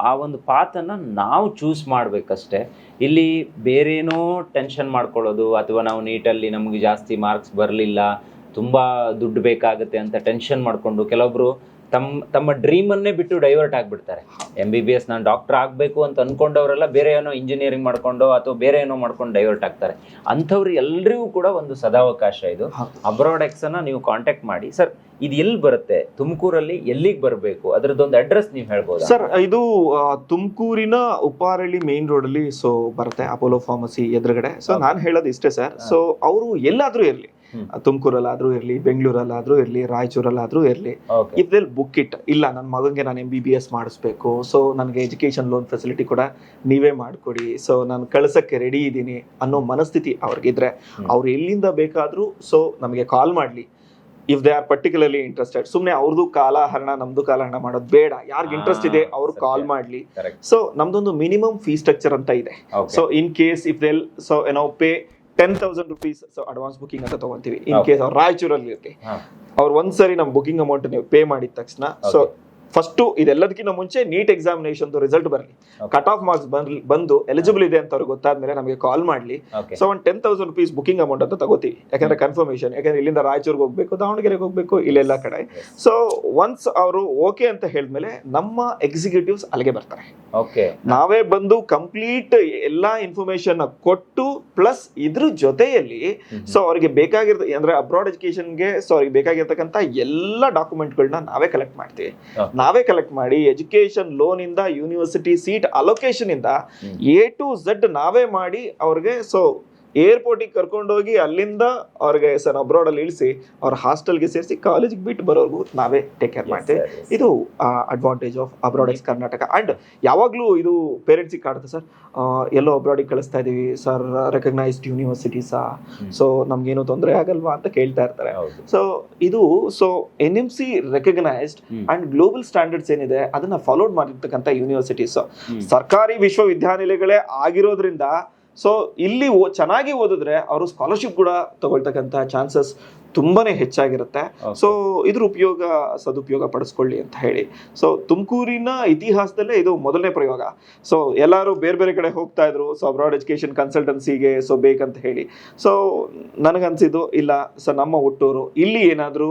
ಆ ಒಂದು ಪಾತ್ ಅನ್ನ ನಾವು ಚೂಸ್ ಮಾಡ್ಬೇಕಷ್ಟೇ. ಇಲ್ಲಿ ಬೇರೇನೋ ಟೆನ್ಷನ್ ಮಾಡ್ಕೊಳ್ಳೋದು ಅಥವಾ ನಾವು ನೀಟಲ್ಲಿ ನಮ್ಗೆ ಜಾಸ್ತಿ ಮಾರ್ಕ್ಸ್ ಬರಲಿಲ್ಲ, ತುಂಬಾ ದುಡ್ಡು ಬೇಕಾಗುತ್ತೆ ಅಂತ ಟೆನ್ಷನ್ ಮಾಡ್ಕೊಂಡು ಕೆಲವೊಬ್ರು ತಮ್ಮ ಡ್ರೀಮ್ ಅನ್ನೇ ಬಿಟ್ಟು ಡೈವರ್ಟ್ ಆಗ್ಬಿಡ್ತಾರೆ. MBBS ನಾನು ಡಾಕ್ಟರ್ ಆಗ್ಬೇಕು ಅಂತ ಅನ್ಕೊಂಡವರೆಲ್ಲ ಬೇರೆ ಏನೋ ಇಂಜಿನಿಯರಿಂಗ್ ಮಾಡ್ಕೊಂಡು ಅಥವಾ ಬೇರೆ ಏನೋ ಮಾಡ್ಕೊಂಡು ಡೈವರ್ಟ್ ಆಗ್ತಾರೆ. ಅಂಥವ್ರು ಎಲ್ರಿಗೂ ಕೂಡ ಒಂದು ಸದಾವಕಾಶ ಇದು. ಅಬ್ರಾಡ್ ಎಕ್ಸ್ ಅನ್ನ ನೀವು ಕಾಂಟ್ಯಾಕ್ಟ್ ಮಾಡಿ. ಸರ್ ಇದು ಎಲ್ಲಿ ಬರುತ್ತೆ, ತುಮಕೂರಲ್ಲಿ ಎಲ್ಲಿಗೆ ಬರಬೇಕು, ಅದರದ್ದೊಂದು ಅಡ್ರೆಸ್ ನೀವು ಹೇಳ್ಬೋದು ಸರ್? ಇದು ತುಮಕೂರಿನ ಉಪ್ಪಾರಳ್ಳಿ ಮೇನ್ ರೋಡ್ ಅಲ್ಲಿ ಸೊ ಬರುತ್ತೆ, ಅಪೋಲೋ ಫಾರ್ಮಸಿ ಎದುರುಗಡೆ. ಸೊ ನಾನು ಹೇಳೋದು ಇಷ್ಟೇ ಸರ್. ಸೊ ಅವರು ಎಲ್ಲಾದ್ರೂ ಇರ್ಲಿ, ತುಮಕೂರಲ್ಲಾದ್ರೂ ಇರ್ಲಿ, ಬೆಂಗಳೂರಲ್ಲಾದ್ರೂ ಇರ್ಲಿ, ರಾಯಚೂರಲ್ಲಾದ್ರೂ ಇರ್ಲಿ, ಇಫ್ ವಿಲ್ ಬುಕ್ ಇಟ್. ಇಲ್ಲ ನನ್ನ ಮಗನಿಗೆ ನಾನು MBBS ಮಾಡಿಸ್ಬೇಕು, ಸೊ ನನಗೆ ಎಜುಕೇಶನ್ ಲೋನ್ ಫೆಸಿಲಿಟಿ ಕೂಡ ನೀವೇ ಮಾಡಿಕೊಡಿ, ಸೊ ನಾನು ಕಳ್ಸಕ್ಕೆ ರೆಡಿ ಇದ್ದೀನಿ ಅನ್ನೋ ಮನಸ್ಥಿತಿ ಅವ್ರಿಗಿದ್ರೆ ಅವ್ರು ಎಲ್ಲಿಂದ ಬೇಕಾದ್ರೂ ಸೊ ನಮಗೆ ಕಾಲ್ ಮಾಡ್ಲಿ. If they are particularly interested, ಸುಮ್ನೆ ಅವ್ರದ್ದು ಕಾಲಹರಣ ನಮ್ದು ಕಾಲಹರಣ ಮಾಡೋದು ಬೇಡ. ಯಾರಿಗೆ ಇಂಟ್ರೆಸ್ಟ್ ಇದೆ ಅವ್ರು ಕಾಲ್ ಮಾಡ್ಲಿ. ಸೊ ನಮ್ದೊಂದು ಮಿನಿಮಮ್ ಫೀ ಸ್ಟ್ರಕ್ಚರ್ ಅಂತ ಇದೆ. So in case if they so pay 10,000 rupees so advance booking ಅಂತ ತಗೊಂತೀವಿ. ಇನ್ ಕೇಸ್ ಅವ್ರು ರಾಯಚೂರಲ್ಲಿ ಇರ್ಲಿ, ಅವ್ರು ಒಂದ್ಸರಿ ನಮ್ ಬುಕಿಂಗ್ ಅಮೌಂಟ್ ನೀವು ಪೇ ಮಾಡಿದ ತಕ್ಷಣ ಸೊ ಫಸ್ಟ್ ಇದೆಲ್ಲದಕ್ಕಿಂತ ಮುಂಚೆ ನೀಟ್ ಎಕ್ಸಾಮಿನೇಷನ್ ರಿಸಲ್ಟ್ ಬರಲಿ, ಕಟ್ ಆಫ್ ಮಾರ್ಕ್ಸ್ ಬಂದು ಎಲಿಜಿಬಲ್ ಇದೆ ಅಂತ ಅವ್ರಿಗೆ ಗೊತ್ತಾದ್ಮೇಲೆ ನಮಗೆ ಕಾಲ್ ಮಾಡ್ಲಿ. ಸೊ ಒಂದು 10,000 rupees ಬುಕಿಂಗ್ ಅಮೌಂಟ್ ಅಂತ ತಗೋತೀವಿ. ಯಾಕಂದ್ರೆ ಕನ್ಫರ್ಮೇಶನ್, ಯಾಕಂದ್ರೆ ಇಲ್ಲಿಂದ ರಾಯಚೂರ್ಗೆ ಹೋಗ್ಬೇಕು, ದಾವಣಗೆರೆಗೆ ಹೋಗ್ಬೇಕು, ಇಲ್ಲೆಲ್ಲ ಕಡೆ. ಸೊ ಒನ್ಸ್ ಅವರು ಓಕೆ ಅಂತ ಹೇಳಿದ್ಮೇಲೆ ನಮ್ಮ ಎಕ್ಸಿಕ್ಯೂಟಿವ್ಸ್ ಅಲ್ಲಿಗೆ ಬರ್ತಾರೆ. ನಾವೇ ಬಂದು ಕಂಪ್ಲೀಟ್ ಎಲ್ಲಾ ಇನ್ಫಾರ್ಮೇಶನ್ ಕೊಟ್ಟು ಪ್ಲಸ್ ಇದ್ರ ಜೊತೆಯಲ್ಲಿ ಸೊ ಅವ್ರಿಗೆ ಬೇಕಾಗಿರ್ತ ಅಂದ್ರೆ ಅಬ್ರಾಡ್ ಎಜುಕೇಶನ್ಗೆ ಸೊ ಅವ್ರಿಗೆ ಬೇಕಾಗಿರ್ತಕ್ಕಂಥ ಎಲ್ಲ ಡಾಕ್ಯುಮೆಂಟ್ಗಳನ್ನ ನಾವೇ ಕಲೆಕ್ಟ್ ಮಾಡ್ತೀವಿ. ನಾವೇ ಕಲೆಕ್ಟ್ ಮಾಡಿ ಎಜುಕೇಶನ್ ಲೋನ್ ಇಂದ ಯೂನಿವರ್ಸಿಟಿ ಸೀಟ್ ಅಲೋಕೇಶನ್ ಇಂದ A to Z ನಾವೇ ಮಾಡಿ ಅವ್ರಿಗೆ ಸೊ ಏರ್ಪೋರ್ಟಿಗೆ ಕರ್ಕೊಂಡೋಗಿ ಅಲ್ಲಿಂದ ಅವ್ರಿಗೆ ಸರ್ ಅಬ್ರಾಡ್ ಅಲ್ಲಿ ಇಳಿಸಿ ಅವ್ರ ಹಾಸ್ಟೆಲ್ಗೆ ಸೇರಿಸಿ ಕಾಲೇಜಿಗೆ ಬಿಟ್ಟು ಬರೋರ್ಗು ನಾವೇ ಟೇಕ್ ಕೇರ್ ಮಾಡ್ತೀವಿ. ಇದು advantage of abroad X Karnataka. And ಯಾವಾಗ್ಲೂ ಇದು ಪೇರೆಂಟ್ಸಿಗೆ ಕಾಡುತ್ತೆ ಸರ್, ಎಲ್ಲೋ ಅಬ್ರಾಡಿಗೆ ಕಳಿಸ್ತಾ ಇದೀವಿ ಸರ್, ರೆಕಗ್ನೈಸ್ಡ್ ಯೂನಿವರ್ಸಿಟೀಸಾ, ಸೊ ನಮ್ಗೇನು ತೊಂದರೆ ಆಗಲ್ವಾ ಅಂತ ಕೇಳ್ತಾ ಇರ್ತಾರೆ. ಸೊ ಇದು so NMC recognised and global standards ಏನಿದೆ ಅದನ್ನ ಫಾಲೋಡ್ ಮಾಡಿರ್ತಕ್ಕಂಥ ಯೂನಿವರ್ಸಿಟೀಸ್, ಸರ್ಕಾರಿ ವಿಶ್ವವಿದ್ಯಾನಿಲಯಗಳೇ ಆಗಿರೋದ್ರಿಂದ ಸೊ ಇಲ್ಲಿ ಚೆನ್ನಾಗಿ ಓದಿದ್ರೆ ಅವರು ಸ್ಕಾಲರ್ಶಿಪ್ ಕೂಡ ತಗೊಳ್ತಕ್ಕಂಥ ಚಾನ್ಸಸ್ ತುಂಬಾನೇ ಹೆಚ್ಚಾಗಿರುತ್ತೆ. ಸೊ ಇದ್ರ ಸದುಪಯೋಗ ಪಡಿಸ್ಕೊಳ್ಳಿ ಅಂತ ಹೇಳಿ. ಸೊ ತುಮಕೂರಿನ ಇತಿಹಾಸದಲ್ಲೇ ಇದು ಮೊದಲನೇ ಪ್ರಯೋಗ. ಸೊ ಎಲ್ಲರೂ ಬೇರೆ ಬೇರೆ ಕಡೆ ಹೋಗ್ತಾ ಇದ್ರು ಸೊ ಅಬ್ರಾಡ್ ಎಜುಕೇಶನ್ ಕನ್ಸಲ್ಟೆನ್ಸಿಗೆ ಸೊ ಬೇಕಂತ ಹೇಳಿ. ಸೊ ನನಗನ್ಸಿದ್ದು ಇಲ್ಲ ಸೊ ನಮ್ಮ ಹುಟ್ಟೂರು ಇಲ್ಲಿ ಏನಾದರೂ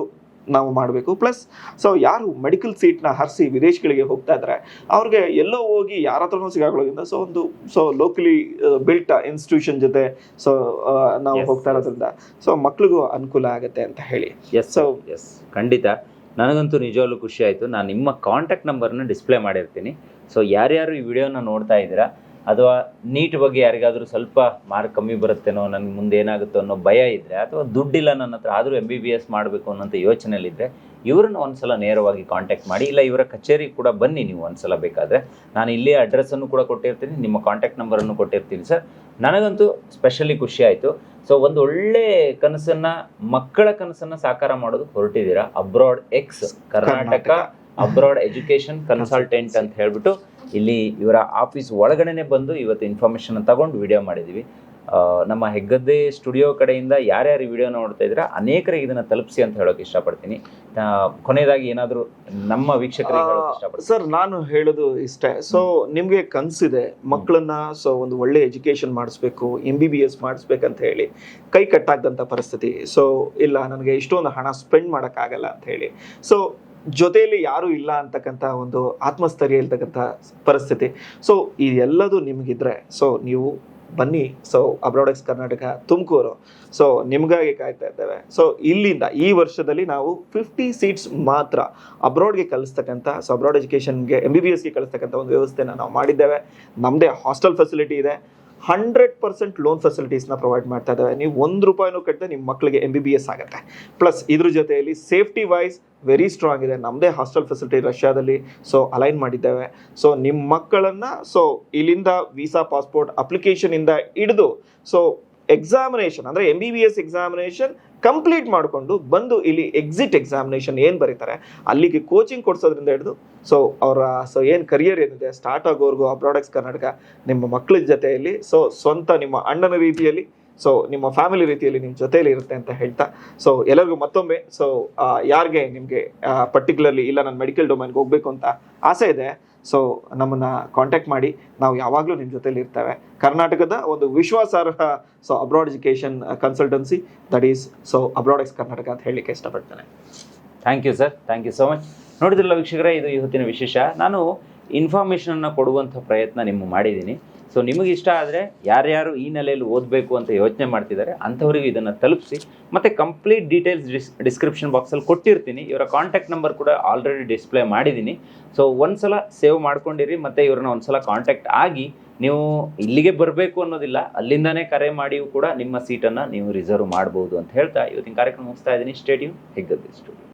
ನಾವು ಮಾಡಬೇಕು. ಪ್ಲಸ್ ಸೊ ಯಾರು ಮೆಡಿಕಲ್ ಸೀಟ್ನ ಹರಿಸಿ ವಿದೇಶಗಳಿಗೆ ಹೋಗ್ತಾ ಇದ್ದಾರೆ ಅವ್ರಿಗೆ ಎಲ್ಲೋ ಹೋಗಿ ಯಾರ ಹತ್ರನೂ ಸಿಗಾಕೊಳ್ಳೋದ್ರಿಂದ ಸೊ ಒಂದು ಸೊ ಲೋಕಲಿ ಬಿಲ್ಟ್ ಇನ್ಸ್ಟಿಟ್ಯೂಷನ್ ಜೊತೆ ಸೊ ನಾವು ಹೋಗ್ತಾ ಇರೋದ್ರಿಂದ ಸೊ ಮಕ್ಳಿಗೂ ಅನುಕೂಲ ಆಗುತ್ತೆ ಅಂತ ಹೇಳಿ. ಖಂಡಿತ ನನಗಂತೂ ನಿಜವಾಗ್ಲೂ ಖುಷಿ ಆಯಿತು. ನಾನು ನಿಮ್ಮ ಕಾಂಟ್ಯಾಕ್ಟ್ ನಂಬರ್ನ ಡಿಸ್ಪ್ಲೇ ಮಾಡಿರ್ತೀನಿ. ಸೊ ಯಾರ್ಯಾರು ಈ ವಿಡಿಯೋನ ನೋಡ್ತಾ ಇದ್ದೀರಾ ಅಥವಾ ನೀಟ್ ಬಗ್ಗೆ ಯಾರಿಗಾದರೂ ಸ್ವಲ್ಪ ಮಾರ್ಕ್ ಕಮ್ಮಿ ಬರುತ್ತೇನೋ, ನನಗೆ ಮುಂದೆ ಏನಾಗುತ್ತೋ ಅನ್ನೋ ಭಯ ಇದ್ದರೆ ಅಥವಾ ದುಡ್ಡಿಲ್ಲ ನನ್ನ ಹತ್ರ ಆದರೂ MBBS ಮಾಡಬೇಕು ಅನ್ನೋಂಥ ಯೋಚನೆಯಲ್ಲಿದ್ದರೆ ಇವ್ರನ್ನ ಒಂದ್ಸಲ ನೇರವಾಗಿ ಕಾಂಟ್ಯಾಕ್ಟ್ ಮಾಡಿ. ಇಲ್ಲ ಇವರ ಕಚೇರಿ ಕೂಡ ಬನ್ನಿ ನೀವು ಒಂದ್ಸಲ ಬೇಕಾದರೆ. ನಾನು ಇಲ್ಲೇ ಅಡ್ರೆಸ್ಸನ್ನು ಕೂಡ ಕೊಟ್ಟಿರ್ತೀನಿ, ನಿಮ್ಮ ಕಾಂಟ್ಯಾಕ್ಟ್ ನಂಬರನ್ನು ಕೊಟ್ಟಿರ್ತೀನಿ ಸರ್. ನನಗಂತೂ ಸ್ಪೆಷಲಿ ಖುಷಿ ಆಯಿತು. ಸೊ ಒಂದು ಒಳ್ಳೆ ಕನಸನ್ನ, ಮಕ್ಕಳ ಕನಸನ್ನ ಸಾಕಾರ ಮಾಡೋದು ಹೊರಟಿದ್ದೀರಾ. Abroad X Karnataka abroad education consultant ಅಂತ ಹೇಳ್ಬಿಟ್ಟು ಇಲ್ಲಿ ಇವರ ಆಫೀಸ್ ಒಳಗಡೆನೆ ಬಂದು ಇವತ್ತು ಇನ್ಫಾರ್ಮೇಶನ್ ತಗೊಂಡು ವಿಡಿಯೋ ಮಾಡಿದ್ದೀವಿ. ನಮ್ಮ ಹೆಗ್ಗದ್ದೆ ಸ್ಟುಡಿಯೋ ಕಡೆಯಿಂದ ಯಾರ್ಯಾರು ವಿಡಿಯೋ ನೋಡ್ತಾ ಇದ್ದೀರಾ ಅನೇಕರಿಗೆ ಇದನ್ನು ತಲುಪಿಸಿ ಅಂತ ಹೇಳೋಕೆ ಇಷ್ಟಪಡ್ತೀನಿ. ಕೊನೆಯದಾಗಿ ಏನಾದರೂ ನಮ್ಮ ವೀಕ್ಷಕರಿಗೆ ಹೇಳೋಕೆ ಇಷ್ಟಪಡ್ತೀನಿ. ಸರ್, ನಾನು ಹೇಳೋದು ಇಷ್ಟೇ. ಸೊ ನಿಮಗೆ ಕನಸಿದೆ ಮಕ್ಕಳನ್ನ, ಸೊ ಒಂದು ಒಳ್ಳೆ ಎಜುಕೇಶನ್ ಮಾಡಿಸ್ಬೇಕು, MBBS ಮಾಡಿಸ್ಬೇಕಂತ ಹೇಳಿ ಕೈ ಕಟ್ಟಾಗದಂಥ ಪರಿಸ್ಥಿತಿ. ಸೊ ಇಲ್ಲ, ನನಗೆ ಇಷ್ಟೊಂದು ಹಣ ಸ್ಪೆಂಡ್ ಮಾಡೋಕ್ಕಾಗಲ್ಲ ಅಂತ ಹೇಳಿ, ಸೊ ಜೊತೆಯಲ್ಲಿ ಯಾರೂ ಇಲ್ಲ ಅಂತಕ್ಕಂಥ ಒಂದು ಆತ್ಮಸ್ಥೈರ್ಯ ಇರ್ತಕ್ಕಂಥ ಪರಿಸ್ಥಿತಿ. ಸೊ ಇದೆಲ್ಲದು ನಿಮಗಿದ್ರೆ ಸೊ ನೀವು ಬನ್ನಿ. So abroad X Karnataka Tumakuru, so ನಿಮಗಾಗಿ ಕಾಯ್ತಾ ಇದ್ದೇವೆ. ಸೊ ಇಲ್ಲಿಂದ ಈ ವರ್ಷದಲ್ಲಿ ನಾವು 50 ಸೀಟ್ಸ್ ಮಾತ್ರ ಅಬ್ರಾಡ್ಗೆ ಕಲಿಸ್ತಕ್ಕಂಥ, ಸೊ ಅಬ್ರಾಡ್ ಎಜುಕೇಷನ್ಗೆ MBBSಗೆ ಕಲಿಸ್ತಕ್ಕಂಥ ಒಂದು ವ್ಯವಸ್ಥೆನ ನಾವು ಮಾಡಿದ್ದೇವೆ. ನಮ್ಮದೇ ಹಾಸ್ಟೆಲ್ ಫೆಸಿಲಿಟಿ ಇದೆ, 100% ಲೋನ್ ಫೆಸಿಲಿಟೀಸ್ನ ಪ್ರೊವೈಡ್ ಮಾಡ್ತಾ ಇದ್ದೇವೆ. ನೀವು ₹1 ಕಟ್ಟದೆ ನಿಮ್ಮ ಮಕ್ಕಳಿಗೆ MBBS ಆಗುತ್ತೆ. ಪ್ಲಸ್ ಇದ್ರ ಜೊತೆಯಲ್ಲಿ ಸೇಫ್ಟಿ ವೈಸ್ ವೆರಿ ಸ್ಟ್ರಾಂಗ್ ಇದೆ. ನಮ್ಮದೇ ಹಾಸ್ಟೆಲ್ ಫೆಸಿಲಿಟಿ ರಷ್ಯಾದಲ್ಲಿ ಸೊ ಅಲೈನ್ ಮಾಡಿದ್ದೇವೆ. ಸೊ ನಿಮ್ಮ ಮಕ್ಕಳನ್ನು ಸೊ ಇಲ್ಲಿಂದ ವೀಸಾ ಪಾಸ್ಪೋರ್ಟ್ ಅಪ್ಲಿಕೇಶನಿಂದ ಹಿಡಿದು ಸೊ ಎಕ್ಸಾಮಿನೇಷನ್ ಅಂದರೆ MBBS ಎಕ್ಸಾಮಿನೇಷನ್ ಕಂಪ್ಲೀಟ್ ಮಾಡಿಕೊಂಡು ಬಂದು ಇಲ್ಲಿ ಎಕ್ಸಿಟ್ ಎಕ್ಸಾಮಿನೇಷನ್ ಏನು ಬರೀತಾರೆ ಅಲ್ಲಿಗೆ ಕೋಚಿಂಗ್ ಕೊಡಿಸೋದ್ರಿಂದ ಹಿಡಿದು ಸೊ ಅವರ ಸೊ ಏನು ಕರಿಯರ್ ಏನಿದೆ ಸ್ಟಾರ್ಟ್ ಆಗೋವರೆಗೂ ಅಬ್ರಾಡ್ ಎಕ್ಸ್ ಕರ್ನಾಟಕ ನಿಮ್ಮ ಮಕ್ಕಳ ಜೊತೆಯಲ್ಲಿ ಸೊ ಸ್ವಂತ ನಿಮ್ಮ ಅಣ್ಣನ ರೀತಿಯಲ್ಲಿ, ಸೊ ನಿಮ್ಮ ಫ್ಯಾಮಿಲಿ ರೀತಿಯಲ್ಲಿ ನಿಮ್ಮ ಜೊತೆಯಲ್ಲಿ ಇರುತ್ತೆ ಅಂತ ಹೇಳ್ತಾ, ಸೊ ಎಲ್ಲರಿಗೂ ಮತ್ತೊಮ್ಮೆ ಸೊ ಯಾರಿಗೆ ನಿಮಗೆ ಪರ್ಟಿಕ್ಯುಲರ್ಲಿ ಇಲ್ಲ ನಾನು ಮೆಡಿಕಲ್ ಡೊಮೈನ್ಗೆ ಹೋಗಬೇಕು ಅಂತ ಆಸೆ ಇದೆ, ಸೊ ನಮ್ಮನ್ನು ಕಾಂಟ್ಯಾಕ್ಟ್ ಮಾಡಿ. ನಾವು ಯಾವಾಗಲೂ ನಿಮ್ಮ ಜೊತೆಲಿ ಇರ್ತೇವೆ. ಕರ್ನಾಟಕದ ಒಂದು ವಿಶ್ವಾಸಾರ್ಹ so abroad education consultancy that is so abroad X Karnataka ಅಂತ ಹೇಳಲಿಕ್ಕೆ ಇಷ್ಟಪಡ್ತೇನೆ. Thank you sir, thank you so much. ನೋಡಿದ್ರಲ್ಲ ವೀಕ್ಷಕರೇ, ಇದು ಇವತ್ತಿನ ವಿಶೇಷ. ನಾನು ಇನ್ಫಾರ್ಮೇಷನನ್ನು ಕೊಡುವಂಥ ಪ್ರಯತ್ನ ಮಾಡಿದ್ದೀನಿ. ಸೊ ನಿಮಗೆ ಇಷ್ಟ ಆದರೆ ಯಾರ್ಯಾರು ಈ ನೆಲೆಯಲ್ಲಿ ಓದಬೇಕು ಅಂತ ಯೋಚನೆ ಮಾಡ್ತಿದ್ದಾರೆ ಅಂಥವ್ರಿಗೆ ಇದನ್ನು ತಲುಪಿಸಿ. ಮತ್ತು ಕಂಪ್ಲೀಟ್ ಡೀಟೇಲ್ಸ್ ಡಿಸ್ಕ್ರಿಪ್ಷನ್ ಬಾಕ್ಸಲ್ಲಿ ಕೊಟ್ಟಿರ್ತೀನಿ. ಇವರ ಕಾಂಟ್ಯಾಕ್ಟ್ ನಂಬರ್ ಕೂಡ ಆಲ್ರೆಡಿ ಡಿಸ್ಪ್ಲೇ ಮಾಡಿದ್ದೀನಿ. ಸೊ ಒಂದ್ಸಲ ಸೇವ್ ಮಾಡ್ಕೊಂಡಿರಿ, ಮತ್ತು ಇವ್ರನ್ನ ಒಂದ್ಸಲ ಕಾಂಟ್ಯಾಕ್ಟ್ ಆಗಿ ನೀವು ಇಲ್ಲಿಗೆ ಬರಬೇಕು ಅನ್ನೋದಿಲ್ಲ, ಅಲ್ಲಿಂದನೇ ಕರೆ ಮಾಡಿಯೂ ಕೂಡ ನಿಮ್ಮ ಸೀಟನ್ನು ನೀವು ರಿಸರ್ವ್ ಮಾಡ್ಬೋದು ಅಂತ ಹೇಳ್ತಾ ಇವತ್ತಿನ ಕಾರ್ಯಕ್ರಮ ಮುಗಿಸ್ತಾ ಇದ್ದೀನಿ. Stadium Heggadde studio.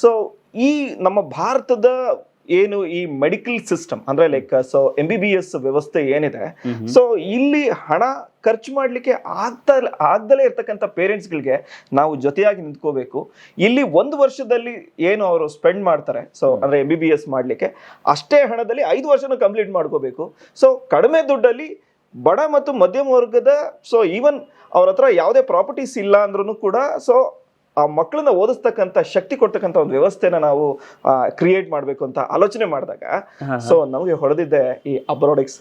ಸೊ ಈ ನಮ್ಮ ಭಾರತದ ಏನು ಈ ಮೆಡಿಕಲ್ ಸಿಸ್ಟಮ್ ಅಂದ್ರೆ ಲೈಕ್ ಸೊ MBBS ವ್ಯವಸ್ಥೆ ಏನಿದೆ, ಸೊ ಇಲ್ಲಿ ಹಣ ಖರ್ಚು ಮಾಡ್ಲಿಕ್ಕೆ ಆಗ್ದಲೇ ಇರ್ತಕ್ಕಂಥ ಪೇರೆಂಟ್ಸ್ಗಳಿಗೆ ನಾವು ಜೊತೆಯಾಗಿ ನಿಂತ್ಕೋಬೇಕು. ಇಲ್ಲಿ 1 ವರ್ಷದಲ್ಲಿ ಏನು ಅವರು ಸ್ಪೆಂಡ್ ಮಾಡ್ತಾರೆ, ಸೊ ಅಂದ್ರೆ MBBS ಮಾಡ್ಲಿಕ್ಕೆ ಅಷ್ಟೇ ಹಣದಲ್ಲಿ 5 ವರ್ಷನೂ ಕಂಪ್ಲೀಟ್ ಮಾಡ್ಕೋಬೇಕು. ಸೊ ಕಡಿಮೆ ದುಡ್ಡಲ್ಲಿ ಬಡ ಮತ್ತು ಮಧ್ಯಮ ವರ್ಗದ, ಸೊ ಈವನ್ ಅವ್ರ ಹತ್ರ ಯಾವುದೇ ಪ್ರಾಪರ್ಟೀಸ್ ಇಲ್ಲ ಅಂದ್ರೂ ಕೂಡ ಸೊ ಆ ಮಕ್ಕಳನ್ನ ಓದಿಸ್ತಕ್ಕಂಥ ಶಕ್ತಿ ಕೊಡ್ತಕ್ಕಂಥ ಒಂದು ವ್ಯವಸ್ಥೆನ ನಾವು ಕ್ರಿಯೇಟ್ ಮಾಡಬೇಕು ಅಂತ ಆಲೋಚನೆ ಮಾಡಿದಾಗ ಸೊ ನಮಗೆ ಹೊಡೆದಿದ್ದೆ ಈ ಅಬ್ರಾಡಿಕ್ಸ್.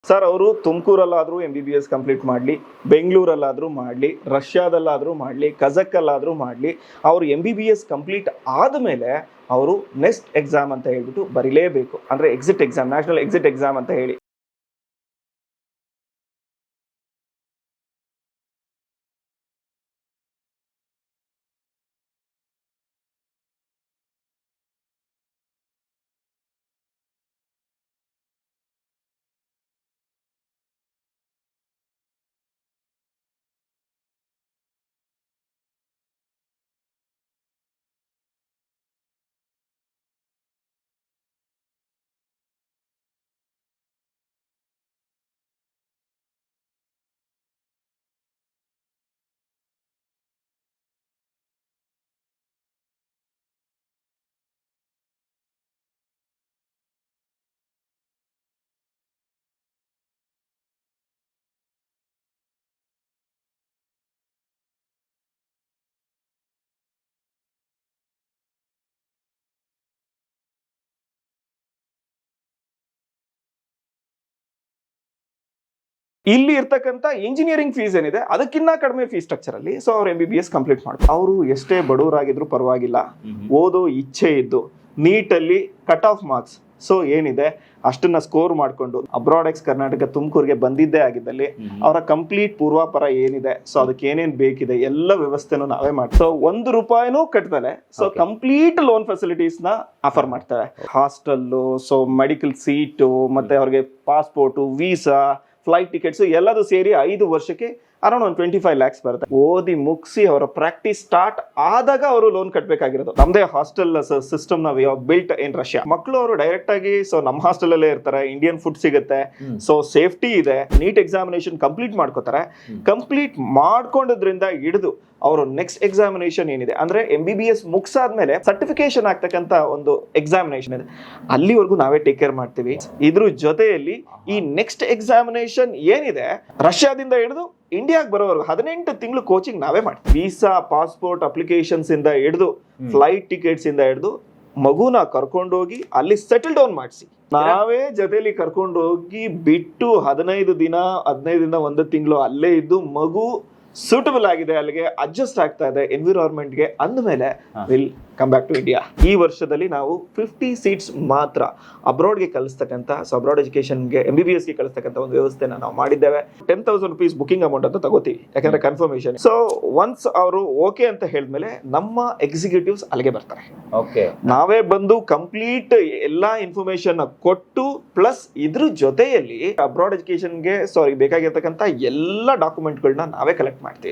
ಸರ್ ಅವರು ತುಮಕೂರಲ್ಲಾದರೂ MBBS ಕಂಪ್ಲೀಟ್ ಮಾಡಲಿ, ಬೆಂಗಳೂರಲ್ಲಾದರೂ ಮಾಡಲಿ, ರಷ್ಯಾದಲ್ಲಾದರೂ ಮಾಡಲಿ, ಕಜಕ್ಕಲ್ಲಾದರೂ ಮಾಡಲಿ, ಅವರು MBBS ಕಂಪ್ಲೀಟ್ ಆದಮೇಲೆ ಅವರು ನೆಕ್ಸ್ಟ್ ಎಕ್ಸಾಮ್ ಅಂತ ಹೇಳ್ಬಿಟ್ಟು ಬರೀಲೇಬೇಕು. ಅಂದರೆ exit exam, national exit exam ಅಂತ ಹೇಳಿ. ಇಲ್ಲಿ ಇರ್ತಕ್ಕಂಥ ಇಂಜಿನಿಯರಿಂಗ್ ಫೀಸ್ ಏನಿದೆ ಅದಕ್ಕಿಂತ ಕಡಿಮೆ ಫೀಸ್ ಸ್ಟ್ರಕ್ಚರ್ ಅಲ್ಲಿ ಸೊ ಅವ್ರು MBBS ಕಂಪ್ಲೀಟ್ ಮಾಡ್ತಾರೆ. ಅವರು ಎಷ್ಟೇ ಬಡವರಾಗಿದ್ರು ಪರವಾಗಿಲ್ಲ, ಓದೋ ಇಚ್ಛೆ ಇದ್ದು ನೀಟಲ್ಲಿ ಕಟ್ ಆಫ್ ಮಾರ್ಕ್ಸ್ ಸೊ ಏನಿದೆ ಅಷ್ಟನ್ನ ಸ್ಕೋರ್ ಮಾಡ್ಕೊಂಡು ಅಬ್ರಾಡೆಕ್ಸ್ ಕರ್ನಾಟಕ ತುಮಕೂರಿಗೆ ಬಂದಿದ್ದೇ ಆಗಿದ್ದಲ್ಲಿ ಅವರ ಕಂಪ್ಲೀಟ್ ಪೂರ್ವಾಪರ ಏನಿದೆ, ಸೊ ಅದಕ್ಕೆ ಏನೇನ್ ಬೇಕಿದೆ ಎಲ್ಲ ವ್ಯವಸ್ಥೆನೂ ನಾವೇ ಮಾಡ್ತೀವಿ. ಸೊ 1 ರೂಪಾಯಿನೂ ಕಟ್ತಾರೆ. ಸೊ ಕಂಪ್ಲೀಟ್ ಲೋನ್ ಫೆಸಿಲಿಟೀಸ್ ನ ಆಫರ್ ಮಾಡ್ತಾರೆ. ಹಾಸ್ಟೆಲ್ಲು, ಸೊ ಮೆಡಿಕಲ್ ಸೀಟು, ಮತ್ತೆ ಅವ್ರಿಗೆ ಪಾಸ್ಪೋರ್ಟು, ವೀಸಾ, ಫ್ಲೈಟ್ ಟಿಕೆಟ್ಸ್ ಎಲ್ಲದೂ ಸೇರಿ 5 ವರ್ಷಕ್ಕೆ ಅರೌಂಡ್ ಒಂದು 25 lakhs ಬರುತ್ತೆ. ಓದಿ ಮುಗಿಸಿ ಅವರ ಪ್ರಾಕ್ಟೀಸ್ ಸ್ಟಾರ್ಟ್ ಆದಾಗ ಅವರು ಲೋನ್ ಕಟ್ಟಬೇಕಾಗಿರೋದು. ನಮ್ದೇ ಹಾಸ್ಟೆಲ್ ಸಿಸ್ಟಮ್ ನ ಬಿಲ್ಟ್ ಇನ್ ರಷ್ಯಾ. ಮಕ್ಕಳು ಅವರು ಡೈರೆಕ್ಟ್ ಆಗಿ ಸೊ ನಮ್ಮ ಹಾಸ್ಟೆಲ್ ಅಲ್ಲೇ ಇರ್ತಾರೆ, ಇಂಡಿಯನ್ ಫುಡ್ ಸಿಗುತ್ತೆ, ಸೊ ಸೇಫ್ಟಿ ಇದೆ, ನೀಟ್ ಎಕ್ಸಾಮಿನೇಷನ್ ಕಂಪ್ಲೀಟ್ ಮಾಡ್ಕೋತಾರೆ. ಕಂಪ್ಲೀಟ್ ಮಾಡ್ಕೊಂಡದ್ರಿಂದ ಹಿಡಿದು ಅವರು ನೆಕ್ಸ್ಟ್ ಎಕ್ಸಾಮಿನೇಷನ್ ಏನಿದೆ ಅಂದ್ರೆ MBBS ಮುಗಿಸಾದ್ಮೇಲೆ ಸರ್ಟಿಫಿಕೇಶನ್ ಆಗ್ತಕ್ಕಂಥ ಒಂದು ಎಕ್ಸಾಮಿನೇಷನ್ ಇದೆ, ಅಲ್ಲಿವರೆಗೂ ನಾವೇ ಟೇಕ್ ಕೇರ್ ಮಾಡ್ತೀವಿ. ಇದ್ರ ಜೊತೆಯಲ್ಲಿ ಈ ನೆಕ್ಸ್ಟ್ ಎಕ್ಸಾಮಿನೇಷನ್ ಏನಿದೆ ರಷ್ಯಾದಿಂದ ಹಿಡಿದು ಇಂಡಿಯಾಗೆ ಬರೋವರೆಗೂ 18 ತಿಂಗಳು ಕೋಚಿಂಗ್ ನಾವೇ ಮಾಡ್ತೀವಿ. ವೀಸಾ, ಪಾಸ್ಪೋರ್ಟ್ ಅಪ್ಲಿಕೇಶನ್ಸ್ ಇಂದ ಹಿಡಿದು ಫ್ಲೈಟ್ ಟಿಕೆಟ್ಸ್ ಇಂದ ಹಿಡಿದು ಮಗುನ ಕರ್ಕೊಂಡೋಗಿ ಅಲ್ಲಿ ಸೆಟಲ್ ಡೌನ್ ಮಾಡಿಸಿ ನಾವೇ ಜೊತೆಲಿ ಕರ್ಕೊಂಡೋಗಿ ಬಿಟ್ಟು 15 ದಿನದಿಂದ 1 ತಿಂಗಳು ಅಲ್ಲೇ ಇದ್ದು ಮಗು ಸೂಟಬಲ್ ಆಗಿದೆ, ಅಲ್ಲಿಗೆ ಅಡ್ಜಸ್ಟ್ ಆಗ್ತಾ ಇದೆ ಎನ್ವಿರಾನ್ಮೆಂಟ್ಗೆ ಅಂದಮೇಲೆ will come back to India. ಈ ವರ್ಷದಲ್ಲಿ ನಾವು 50 ಸೀಟ್ಸ್ ಮಾತ್ರ ಅಬ್ರಾಡ್ಗೆ ಕಲಿಸ್ತಕ್ಕಂಥ, ಸೊ ಅಬ್ರಾಡ್ ಎಜುಕೇಶನ್ಗೆ MBBSಗೆ ಕಲಿಸ್ತಕ್ಕಂಥ ಒಂದು ವ್ಯವಸ್ಥೆನ ನಾವು ಮಾಡಿದ್ದೇವೆ. 10,000 rupees ಬುಕಿಂಗ್ ಅಮೌಂಟ್ ಅಂತ ತಗೋತೀವಿ, ಯಾಕಂದ್ರೆ ಕನ್ಫರ್ಮೇಶನ್. ಸೊ ಒನ್ಸ್ ಅವರು ಓಕೆ ಅಂತ ಹೇಳಿದ್ಮೇಲೆ ನಮ್ಮ ಎಕ್ಸಿಕ್ಯೂಟಿವ್ಸ್ ಅಲ್ಲಿಗೆ ಬರ್ತಾರೆ. ಓಕೆ, ನಾವೇ ಬಂದು ಕಂಪ್ಲೀಟ್ ಎಲ್ಲಾ ಇನ್ಫಾರ್ಮೇಶನ್ ಕೊಟ್ಟು ಪ್ಲಸ್ ಇದ್ರ ಜೊತೆಯಲ್ಲಿ ಅಬ್ರಾಡ್ ಎಜುಕೇಶನ್ಗೆ ಬೇಕಾಗಿರ್ತಕ್ಕಂಥ ಎಲ್ಲ ಡಾಕ್ಯುಮೆಂಟ್ಗಳನ್ನ ನಾವೇ ಕಲೆಕ್ಟ್ ಮಾಡ್ತೀವಿ.